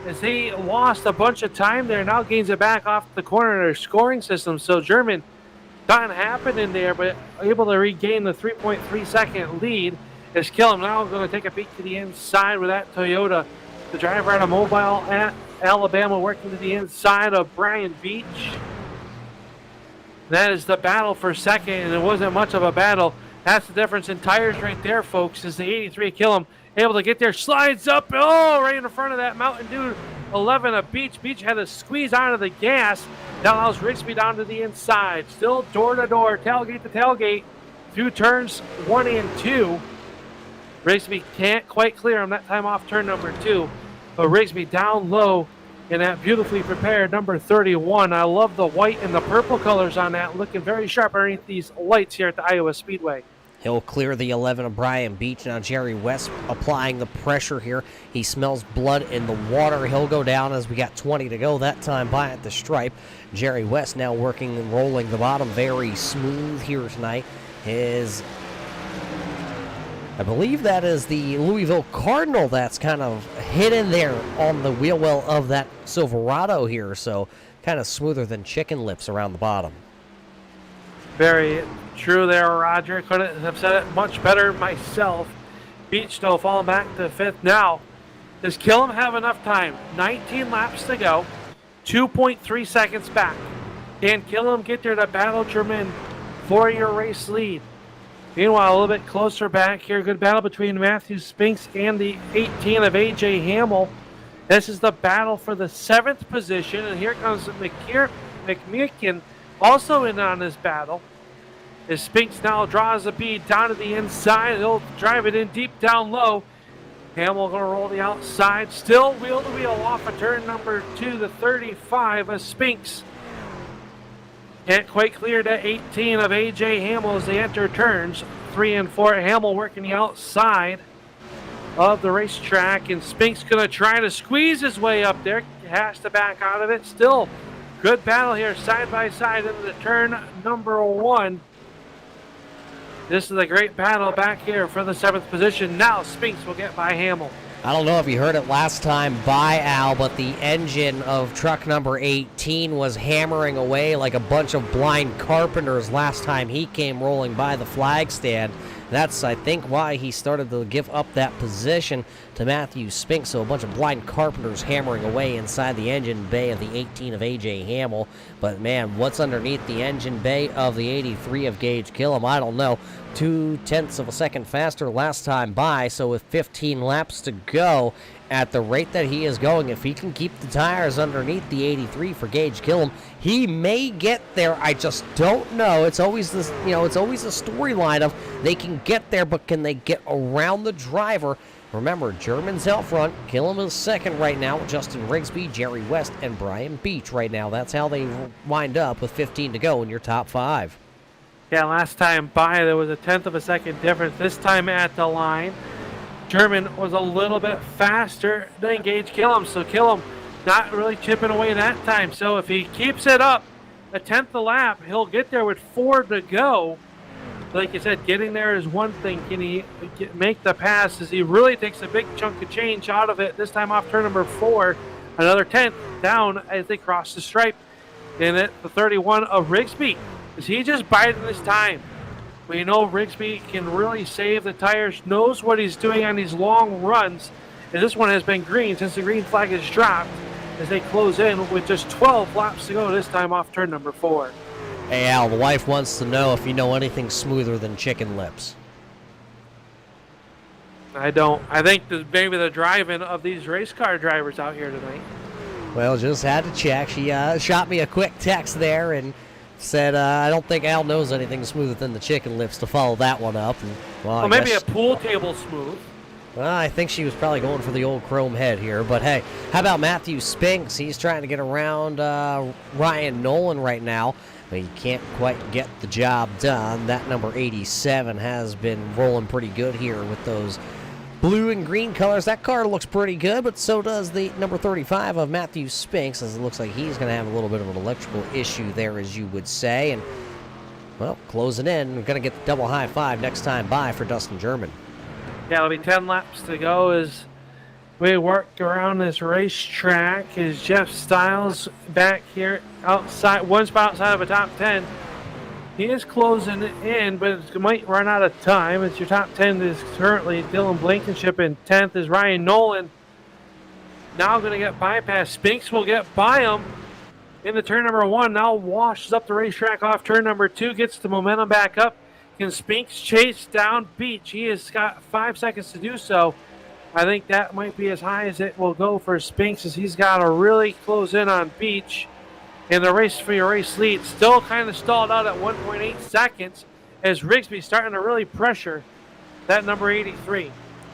as he lost a bunch of time there. Now gains it back off the corner of their scoring system. So German, nothing happening there, but able to regain the 3.3 second lead. As Killam now going to take a peek to the inside with that Toyota. The driver out of Mobile at Alabama working to the inside of Brian Beach. That is the battle for 2nd, and it wasn't much of a battle. That's the difference in tires right there, folks, as the 83 Killam able to get there, slides up, right in front of that Mountain Dew 11 of Beach. Beach had to squeeze out of the gas That allows Rigsby down to the inside. Still door to door, tailgate to tailgate. Through turns 1 and 2. Rigsby can't quite clear him that time off turn number 2. But Rigsby down low in that beautifully prepared number 31. I love the white and the purple colors on that, looking very sharp underneath these lights here at the Iowa Speedway. He'll clear the 11 of Brian Beach. Now Jerry West applying the pressure here. He smells blood in the water. He'll go down as we got 20 to go that time by at the stripe. Jerry West now working and rolling the bottom very smooth here tonight. I believe that is the Louisville Cardinal that's kind of hidden there on the wheel well of that Silverado here. So kind of smoother than chicken lips around the bottom. Very true there, Roger. Couldn't have said it much better myself. Beach, though, falling back to 5th now. Does Killam have enough time? 19 laps to go. 2.3 seconds back. Can Killam get there to battle German for your race lead? Meanwhile, a little bit closer back here. Good battle between Matthew Spinks and the 18 of A.J. Hamill. This is the battle for the 7th position. And here comes McMeekin also in on this battle. As Spinks now draws a bead down to the inside. He'll drive it in deep down low. Hamill going to roll the outside. Still wheel to wheel off of turn number 2, the 35 of Spinks. Can't quite clear to 18 of A.J. Hamill as they enter turns 3 and 4. Hamill working the outside of the racetrack. And Spinks going to try to squeeze his way up there. Has to back out of it. Still good battle here side by side into the turn number 1. This is a great battle back here for the 7th position. Now Spinks will get by Hamill. I don't know if you heard it last time by Al, but the engine of truck number 18 was hammering away like a bunch of blind carpenters last time he came rolling by the flag stand. That's, I think, why he started to give up that position to Matthew Spinks. So a bunch of blind carpenters hammering away inside the engine bay of the 18 of A.J. Hamill. But, man, what's underneath the engine bay of the 83 of Gage Killam? I don't know. 0.2 of a second faster last time by. So with 15 laps to go, at the rate that he is going, if he can keep the tires underneath the 83 for Gage Killam, he may get there. I just don't know. It's always this, it's always a storyline of they can get there, but can they get around the driver? Remember, German's out front. Killam is second right now. Justin Rigsby, Jerry West, and Brian Beach right now. That's how they wind up with 15 to go in your top 5. Yeah, last time by there was a 1/10 of a second difference. This time at the line, German was a little bit faster than Gage Killam, so Killam not really chipping away that time. So if he keeps it up a 1/10 a lap, he'll get there with 4 to go. Like you said, getting there is one thing. Can he make the pass as he really takes a big chunk of change out of it? This time off turn number 4, another 10th down as they cross the stripe. And at the 31 of Rigsby, is he just biding his time? We know Rigsby can really save the tires, knows what he's doing on these long runs. And this one has been green since the green flag is dropped as they close in with just 12 laps to go this time off turn number 4. Hey, Al, the wife wants to know if you know anything smoother than chicken lips. I don't. I think maybe the driving of these race car drivers out here tonight. Well, just had to check. She shot me a quick text there and said, I don't think Al knows anything smoother than the chicken lips to follow that one up. And, well, maybe a pool table smooth. Well, I think she was probably going for the old chrome head here. But, hey, how about Matthew Spinks? He's trying to get around Ryan Nolan right now. But he can't quite get the job done. That number 87 has been rolling pretty good here with those blue and green colors. That car looks pretty good, but so does the number 35 of Matthew Spinks, as it looks like he's going to have a little bit of an electrical issue there, as you would say. And, well, closing in. We're going to get the double high five next time by for Dustin German. Yeah, it'll be 10 laps to go as we work around this racetrack. Is Jeff Stiles back here outside, one spot outside of a top 10. He is closing in, but it might run out of time. It's your top 10 is currently Dylan Blankenship, and 10th is Ryan Nolan. Now going to get bypassed. Spinks will get by him into turn number 1. Now washes up the racetrack off turn number 2, gets the momentum back up. Can Spinks chase down Beach? He has got 5 seconds to do so. I think that might be as high as it will go for Spinks, as he's got to really close in on Beach. And the race for your race lead still kind of stalled out at 1.8 seconds as Rigsby starting to really pressure that number 83.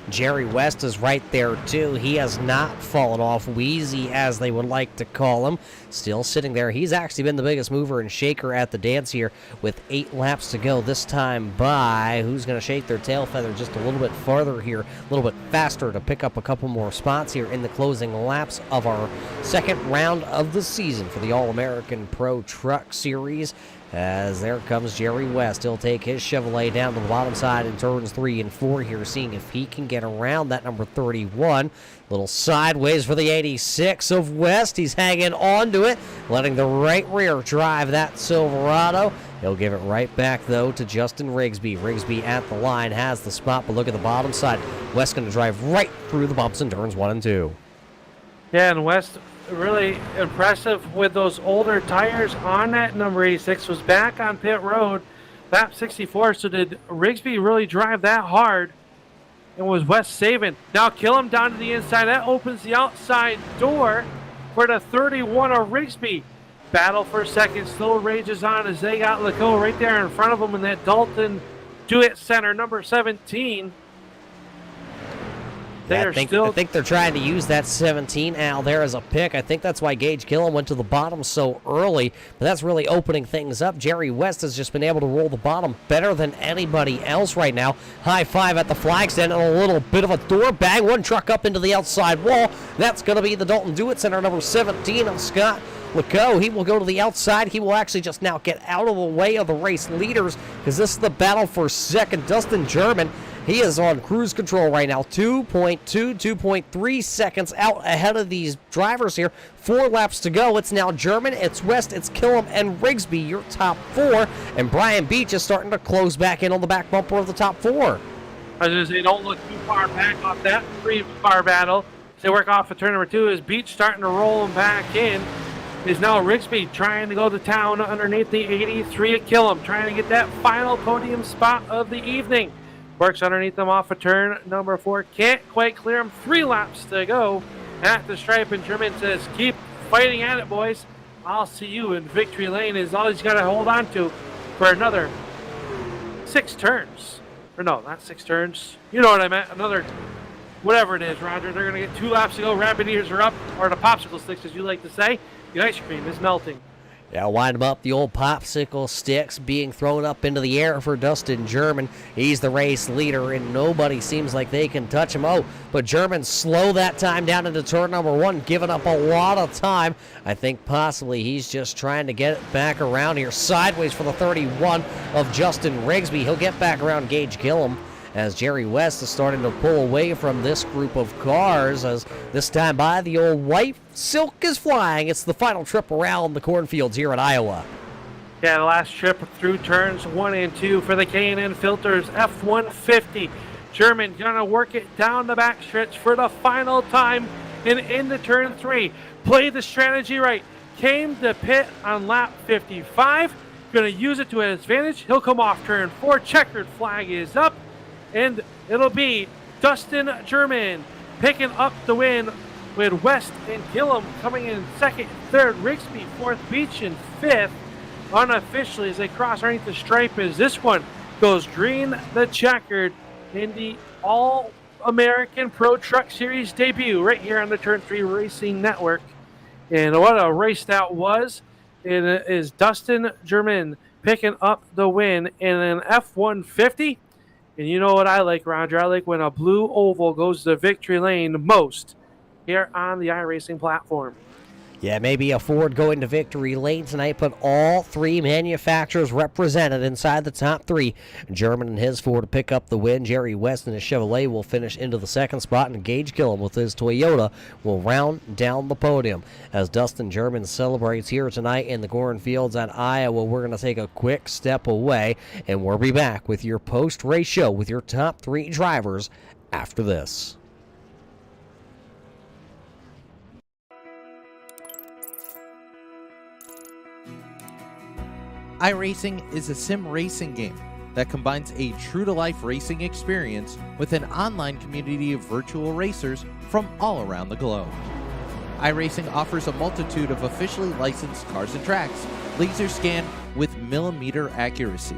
Jerry West is right there, too. He has not fallen off. Wheezy, as they would like to call him, still sitting there. He's actually been the biggest mover and shaker at the dance here with 8 laps to go. This time by who's going to shake their tail feather just a little bit farther here, a little bit faster to pick up a couple more spots here in the closing laps of our second round of the season for the All-American Pro Truck Series. As there comes Jerry West. He'll take his Chevrolet down to the bottom side in turns 3 and 4 here, seeing if he can get around that number 31. Little sideways for the 86 of West. He's hanging on to it, letting the right rear drive that Silverado. He'll give it right back, though, to Justin Rigsby. Rigsby at the line has the spot, but look at the bottom side. West going to drive right through the bumps in turns 1 and 2. Yeah, and West really impressive with those older tires on that number 86. Was back on pit road, lap 64. So did Rigsby really drive that hard? And was West saving? Now kill him down to the inside. That opens the outside door for the 31 of Rigsby. Battle for second still rages on as they got Leco right there in front of them in that Dalton Do-It Center, number 17. I think they're trying to use that 17, Al, there as a pick. I think that's why Gage Gillum went to the bottom so early, but that's really opening things up. Jerry West has just been able to roll the bottom better than anybody else right now. High five at the flag stand and a little bit of a door bang. One truck up into the outside wall. That's going to be the Dalton Do-It Center, number 17 of Scott Leco. He will go to the outside. He will actually just now get out of the way of the race leaders because this is the battle for second. Dustin German, he is on cruise control right now, 2.3 seconds out ahead of these drivers here. 4 laps to go. It's now German, it's West, it's Killam, and Rigsby, your top 4. And Brian Beach is starting to close back in on the back bumper of the top 4. I was going to say, don't look too far back off that 3-car battle. As they work off of turn number 2, is Beach starting to roll them back in. Is now Rigsby trying to go to town underneath the 83 at Killam, trying to get that final podium spot of the evening. Works underneath them off of turn number 4. Can't quite clear him. 3 laps to go at the stripe. And German says, keep fighting at it, boys. I'll see you in victory lane is all he's got to hold on to for another 6 turns. Or no, not 6 turns. You know what I meant. Another, whatever it is, Roger. They're going to get 2 laps to go. Rabbit ears are up. Or the popsicle sticks, as you like to say. The ice cream is melting. Yeah, wind them up. The old popsicle sticks being thrown up into the air for Dustin German. He's the race leader, and nobody seems like they can touch him. Oh, but German slow that time down into turn number 1, giving up a lot of time. I think possibly he's just trying to get it back around here. Sideways for the 31 of Justin Rigsby. He'll get back around Gage Gillum as Jerry West is starting to pull away from this group of cars, as this time by the old white silk is flying. It's the final trip around the cornfields here in Iowa. Yeah, the last trip through turns 1 and 2 for the K&N Filters F-150. German gonna work it down the backstretch for the final time and into turn 3. Played the strategy right. Came to pit on lap 55. Gonna use it to his advantage. He'll come off turn 4. Checkered flag is up. And it'll be Dustin German picking up the win with West and Gillum coming in second, third, Rigsby fourth, Beach in fifth. Unofficially, as they cross underneath the stripe, as this one goes green the checkered in the All-American Pro Truck Series debut right here on the Turn 3 Racing Network. And what a race that was. It is Dustin German picking up the win in an F-150. And you know what I like, Roger? I like when a blue oval goes to victory lane most here on the iRacing platform. Yeah, maybe a Ford going to victory lane tonight, but all 3 manufacturers represented inside the top 3. German and his Ford to pick up the win. Jerry West and his Chevrolet will finish into the second spot, and Gage Gillum with his Toyota will round down the podium. As Dustin German celebrates here tonight in the cornfields at Iowa, we're going to take a quick step away, and we'll be back with your post-race show with your top 3 drivers after this. iRacing is a sim racing game that combines a true-to-life racing experience with an online community of virtual racers from all around the globe. iRacing offers a multitude of officially licensed cars and tracks, laser scanned with millimeter accuracy.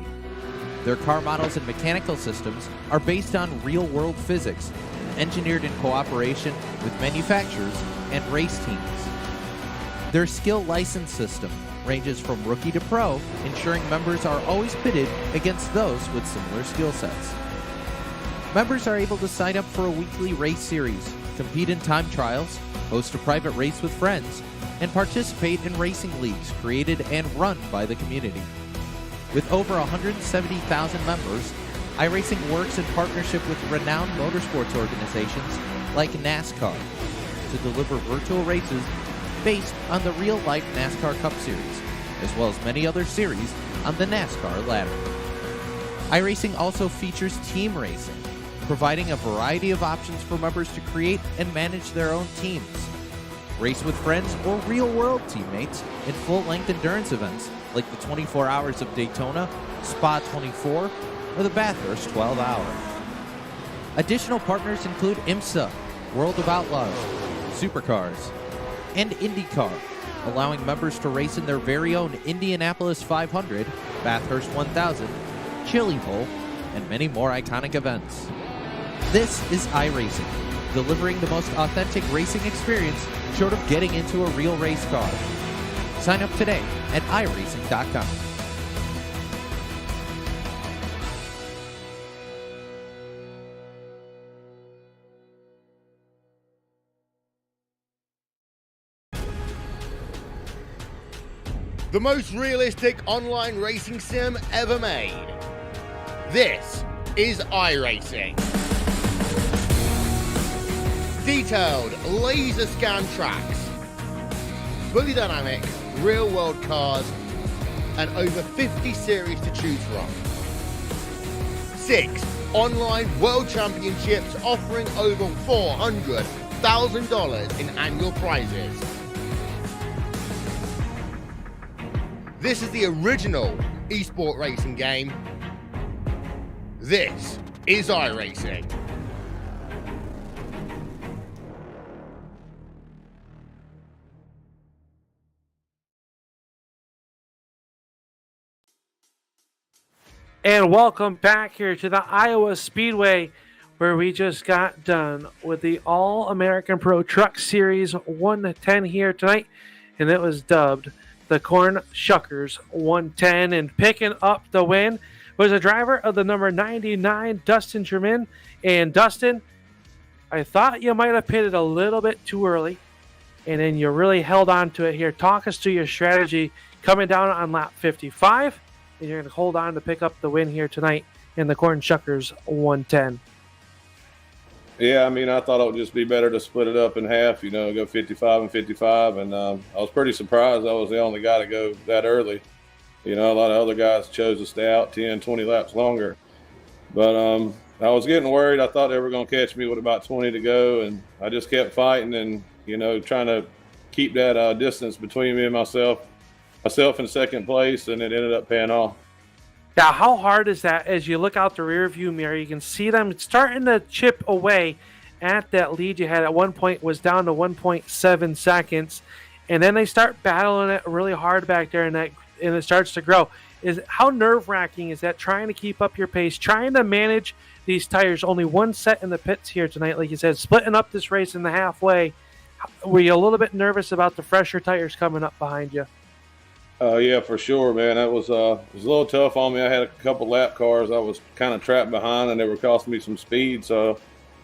Their car models and mechanical systems are based on real-world physics, engineered in cooperation with manufacturers and race teams. Their skill license system ranges from rookie to pro, ensuring members are always pitted against those with similar skill sets. Members are able to sign up for a weekly race series, compete in time trials, host a private race with friends, and participate in racing leagues created and run by the community. With over 170,000 members, iRacing works in partnership with renowned motorsports organizations like NASCAR to deliver virtual races based on the real-life NASCAR Cup Series, as well as many other series on the NASCAR ladder. iRacing also features team racing, providing a variety of options for members to create and manage their own teams. Race with friends or real-world teammates in full-length endurance events like the 24 Hours of Daytona, Spa 24, or the Bathurst 12 Hour. Additional partners include IMSA, World of Outlaws, Supercars, and IndyCar, allowing members to race in their very own Indianapolis 500, Bathurst 1000, Chili Bowl, and many more iconic events. This is iRacing, delivering the most authentic racing experience short of getting into a real race car. Sign up today at iRacing.com. The most realistic online racing sim ever made. This is iRacing. Detailed laser scan tracks, fully dynamic real world cars, and over 50 series to choose from. 6 online world championships offering over $400,000 in annual prizes. This is the original esport racing game. This is iRacing. And welcome back here to the Iowa Speedway, where we just got done with the All-American Pro Truck Series 110 here tonight, and it was dubbed the Shuckers 110, and picking up the win was a driver of the number 99, Dustin Germain. And Dustin, I thought you might have pitted a little bit too early, and then you really held on to it here. Talk us through your strategy coming down on lap 55, and you're going to hold on to pick up the win here tonight in the Shuckers 110. Yeah, I mean, I thought it would just be better to split it up in half, go 55 and 55. And I was pretty surprised I was the only guy to go that early. A lot of other guys chose to stay out 10, 20 laps longer. But I was getting worried. I thought they were going to catch me with about 20 to go. And I just kept fighting and, trying to keep that distance between me and myself in second place. And it ended up paying off. Now, how hard is that as you look out the rear view mirror? You can see them starting to chip away at that lead you had at one point was down to 1.7 seconds. And then they start battling it really hard back there, and it starts to grow. How nerve-wracking is that, trying to keep up your pace, trying to manage these tires? Only one set in the pits here tonight, like you said, splitting up this race in the halfway. Were you a little bit nervous about the fresher tires coming up behind you? Yeah, for sure, man. That was a little tough on me. I had a couple lap cars I was kind of trapped behind, and they were costing me some speed, so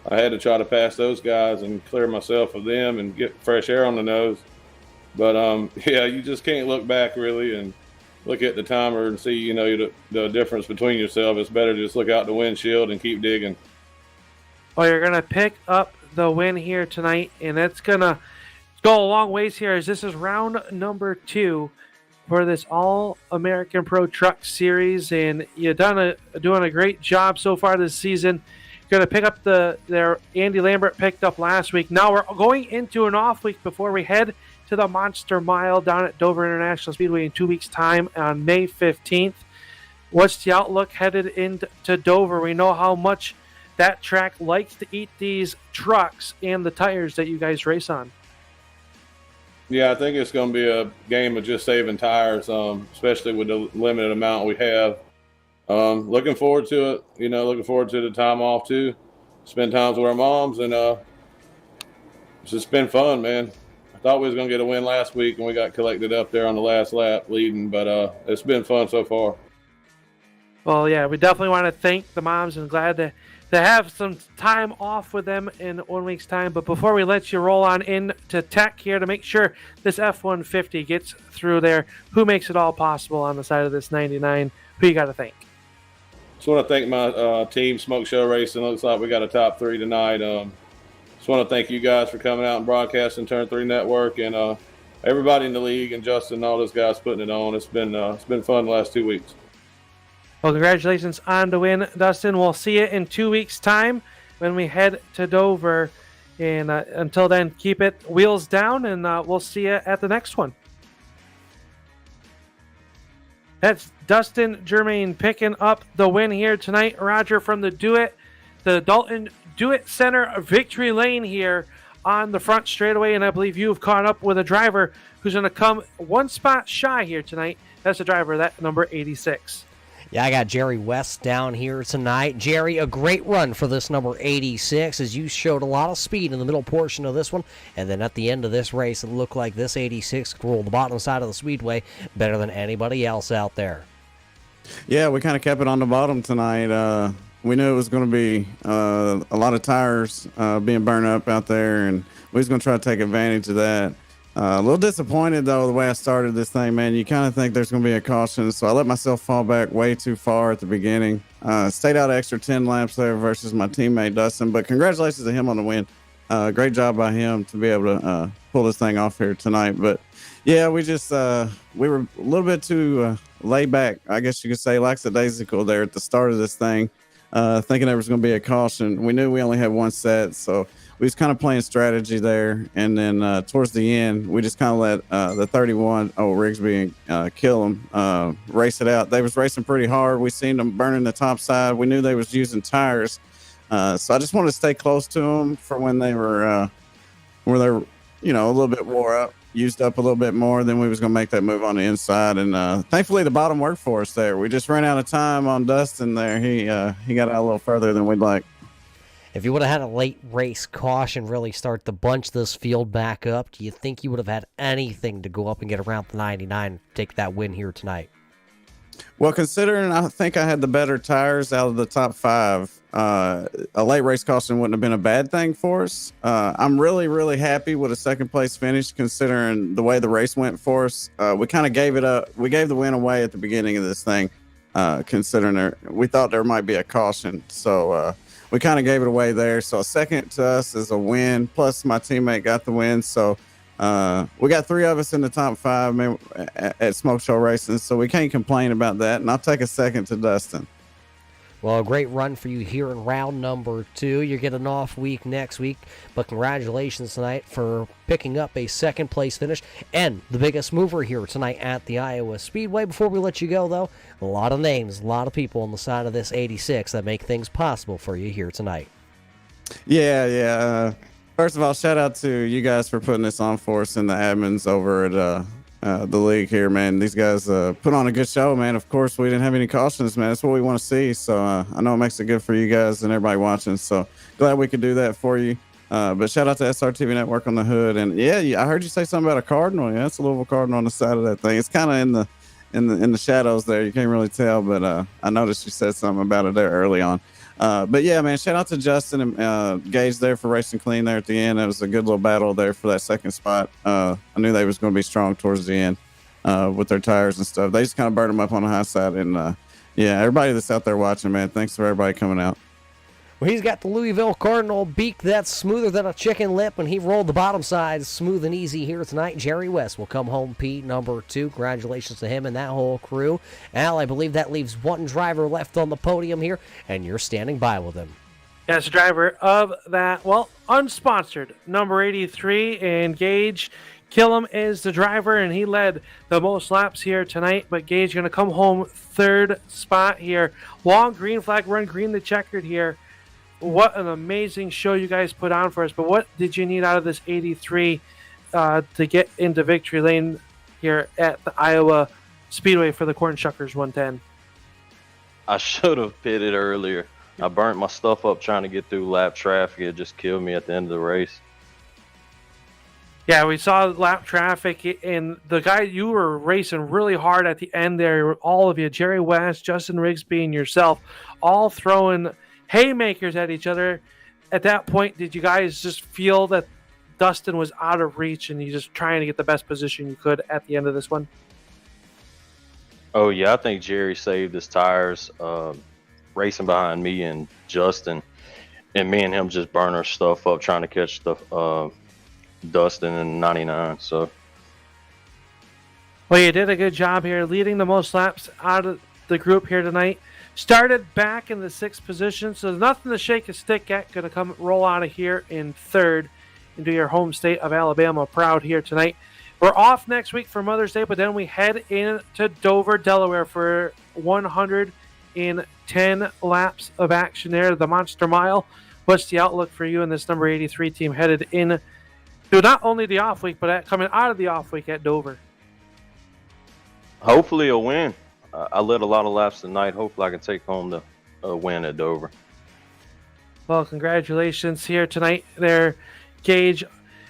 I had to try to pass those guys and clear myself of them and get fresh air on the nose. But, yeah, you just can't look back, really, and look at the timer and see, the difference between yourself. It's better to just look out the windshield and keep digging. Well, you're going to pick up the win here tonight, and it's going to go a long ways here, as this is round number 2 for this All-American Pro Truck Series, and you've doing a great job so far this season. You're going to pick up their Andy Lambert picked up last week. Now we're going into an off week before we head to the Monster Mile down at Dover International Speedway in 2 weeks' time on May 15th. What's the outlook headed into Dover? We know how much that track likes to eat these trucks and the tires that you guys race on. Yeah, I think it's going to be a game of just saving tires, especially with the limited amount we have. Looking forward to it. Looking forward to the time off too. Spend times with our moms, and it's just been fun, man. I thought we was going to get a win last week, and we got collected up there on the last lap leading, but it's been fun so far. Well, yeah, we definitely want to thank the moms and glad to have some time off with them in 1 week's time. But before we let you roll on into tech here to make sure this F-150 gets through there, who makes it all possible on the side of this 99? Who you got to thank? Just want to thank my team, Smoke Show Racing. Looks like we got a top 3 tonight. Just want to thank you guys for coming out and broadcasting Turn 3 Network, and everybody in the league, and Justin and all those guys putting it on. It's been fun the last 2 weeks. Well, congratulations on the win, Dustin. We'll see you in 2 weeks' time when we head to Dover. And until then, keep it wheels down, and we'll see you at the next one. That's Dustin Germain picking up the win here tonight. Roger from the Dalton Do-It Center victory lane here on the front straightaway. And I believe you have caught up with a driver who's going to come one spot shy here tonight. That's the driver, that number 86. Yeah, I got Jerry West down here tonight. Jerry, a great run for this number 86, as you showed a lot of speed in the middle portion of this one. And then at the end of this race, it looked like this 86 could roll the bottom side of the speedway better than anybody else out there. Yeah, we kind of kept it on the bottom tonight. We knew it was going to be a lot of tires being burned up out there, and we was going to try to take advantage of that. A little disappointed, though, the way I started this thing, man. You kind of think there's going to be a caution, so I let myself fall back way too far at the beginning. Stayed out an extra 10 laps there versus my teammate, Dustin, but congratulations to him on the win. Great job by him to be able to pull this thing off here tonight. But, yeah, we were a little bit too laid back, I guess you could say, lackadaisical there at the start of this thing, thinking there was going to be a caution. We knew we only had one set, so we was kind of playing strategy there, and then towards the end, we just kind of let the 31 Rigsby kill them, race it out. They was racing pretty hard. We seen them burning the top side. We knew they was using tires, so I just wanted to stay close to them for when they were, where they were, a little bit wore up, used up a little bit more. Then we was gonna make that move on the inside, and thankfully the bottom worked for us there. We just ran out of time on Dustin there. He got out a little further than we'd like. If you would have had a late race caution really start to bunch this field back up, do you think you would have had anything to go up and get around the 99 and take that win here tonight? Well, considering I think I had the better tires out of the top 5, a late race caution wouldn't have been a bad thing for us. I'm really, really happy with a second place finish considering the way the race went for us. We kind of gave it up. We gave the win away at the beginning of this thing, considering we thought there might be a caution. So, we kind of gave it away there. So a second to us is a win. Plus my teammate got the win. So we got 3 of us in the top 5 at Smoke Show Racing. So we can't complain about that. And I'll take a second to Dustin. Well, a great run for you here in round number 2. You're getting an off week next week, but congratulations tonight for picking up a second place finish and the biggest mover here tonight at the Iowa Speedway. Before we let you go, though, a lot of names, a lot of people on the side of this 86 that make things possible for you here tonight. Yeah. First of all, shout out to you guys for putting this on for us and the admins over at the league here, man. These guys put on a good show, man. Of course, we didn't have any cautions, man. That's what we want to see. So I know it makes it good for you guys and everybody watching. So glad we could do that for you. But shout out to SRTV Network on the hood. And yeah, I heard you say something about a cardinal. Yeah, that's a Louisville Cardinal on the side of that thing. It's kind of in the shadows there. You can't really tell, but I noticed you said something about it there early on. But yeah, man, shout out to Justin and Gage there for racing clean there at the end. It was a good little battle there for that second spot. I knew they was going to be strong towards the end with their tires and stuff. They just kind of burned them up on the high side. And yeah, everybody that's out there watching, man, thanks for everybody coming out. Well, he's got the Louisville Cardinal beak that's smoother than a chicken lip, and he rolled the bottom side smooth and easy here tonight. Jerry West will come home P number 2. Congratulations to him and that whole crew. Al, I believe that leaves one driver left on the podium here, and you're standing by with him. Yes, driver of that, unsponsored, number 83, and Gage Killam is the driver, and he led the most laps here tonight, but Gage going to come home 3rd spot here. Long green flag run, green the checkered here. What an amazing show you guys put on for us, but what did you need out of this 83 to get into victory lane here at the Iowa Speedway for the Corn Shuckers 110? I should have pitted earlier. I burnt my stuff up trying to get through lap traffic. It just killed me at the end of the race. Yeah, we saw lap traffic, and the guy you were racing really hard at the end there, all of you, Jerry West, Justin Rigsby, and yourself, all throwing haymakers at each other. At that point, did you guys just feel that Dustin was out of reach and you just trying to get the best position you could at the end of this one? Oh, yeah, I think Jerry saved his tires racing behind me and Justin, and me and him just burn our stuff up trying to catch the Dustin in 99. So, well, you did a good job here, leading the most laps out of the group here tonight. Started back in the 6th position, so nothing to shake a stick at. Going to roll out of here in 3rd into your home state of Alabama proud here tonight. We're off next week for Mother's Day, but then we head into Dover, Delaware for 110 laps of action there, the Monster Mile. What's the outlook for you and this number 83 team headed in to not only the off week, but coming out of the off week at Dover? hopefully a win. I led a lot of laps tonight. Hopefully I can take home the win at Dover. Well, congratulations here tonight there, Gage.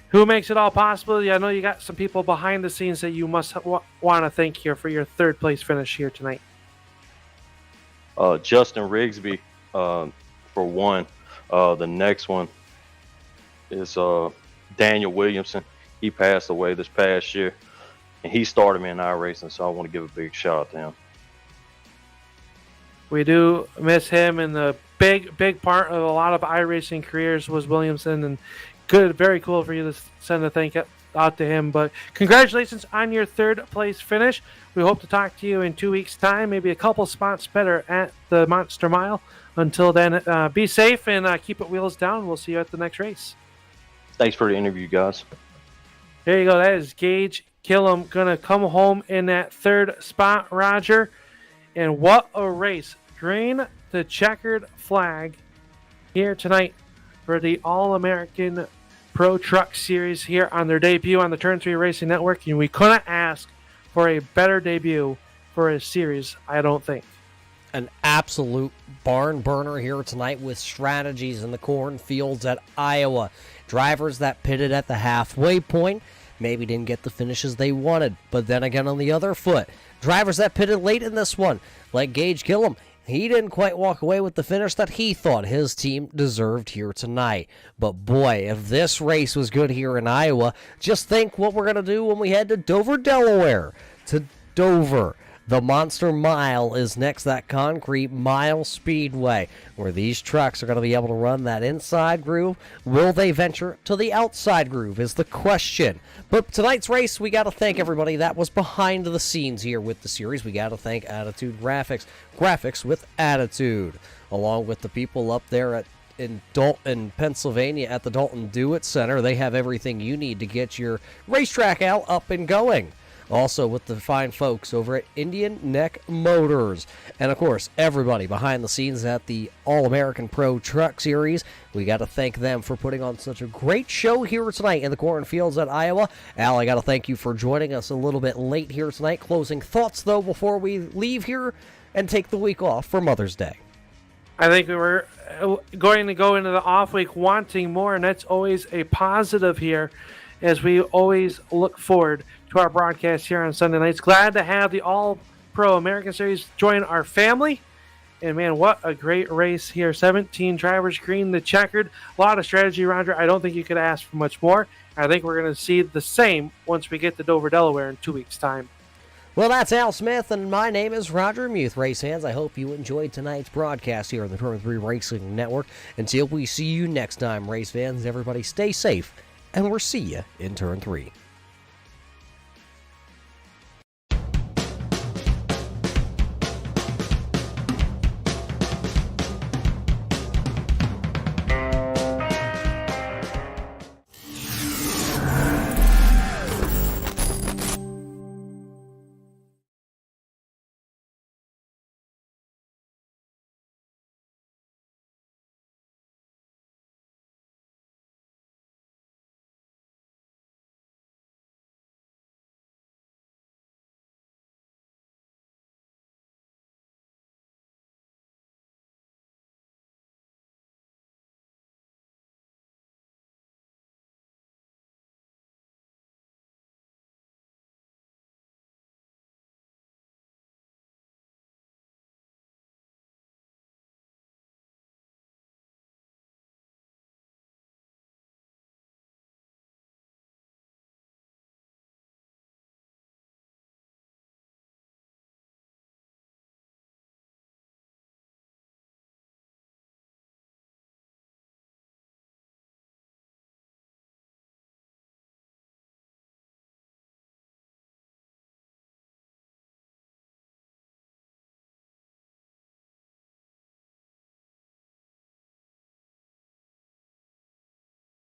Who makes it all possible? Yeah, I know you got some people behind the scenes that you must want to thank here for your 3rd place finish here tonight. Justin Rigsby for one. The next one is Daniel Williamson. He passed away this past year, and he started me in iRacing, so I want to give a big shout out to him. We do miss him, and the big part of a lot of iRacing careers was Williamson, and good, very cool for you to send a thank you out to him. But congratulations on your 3rd place finish. We hope to talk to you in 2 weeks' time, maybe a couple spots better at the Monster Mile. Until then, be safe and keep it wheels down. We'll see you at the next race. Thanks for the interview, guys. There you go. That is Gage Killam going to come home in that 3rd spot, Roger. And what a race. Green the checkered flag here tonight for the All-American Pro Truck Series here on their debut on the Turn 3 Racing Network. And we couldn't ask for a better debut for a series, I don't think. An absolute barn burner here tonight with strategies in the cornfields at Iowa. Drivers that pitted at the halfway point maybe didn't get the finishes they wanted. But then again, on the other foot, drivers that pitted late in this one, like Gage Killam, he didn't quite walk away with the finish that he thought his team deserved here tonight. But boy, if this race was good here in Iowa, just think what we're going to do when we head to Dover, Delaware. To Dover. The Monster Mile is next, that concrete mile speedway, where these trucks are going to be able to run that inside groove. Will they venture to the outside groove is the question. But tonight's race, we got to thank everybody that was behind the scenes here with the series. We got to thank Attitude Graphics with Attitude, along with the people up there in Dalton, Pennsylvania at the Dalton Do-It Center. They have everything you need to get your racetrack out up and going. Also with the fine folks over at Indian Neck Motors. And, of course, everybody behind the scenes at the All-American Pro Truck Series. We got to thank them for putting on such a great show here tonight in the cornfields at Iowa. Al, I got to thank you for joining us a little bit late here tonight. Closing thoughts, though, before we leave here and take the week off for Mother's Day. I think we were going to go into the off week wanting more, and that's always a positive here as we always look forward to our broadcast here on Sunday nights. Glad to have the All-Pro American Series join our family. And, man, what a great race here. 17 drivers, green the checkered. A lot of strategy, Roger. I don't think you could ask for much more. I think we're going to see the same once we get to Dover, Delaware in 2 weeks' time. Well, that's Al Smith, and my name is Roger Muth. Race fans, I hope you enjoyed tonight's broadcast here on the Turn 3 Racing Network. Until we see you next time, race fans, everybody stay safe, and we'll see you in Turn 3.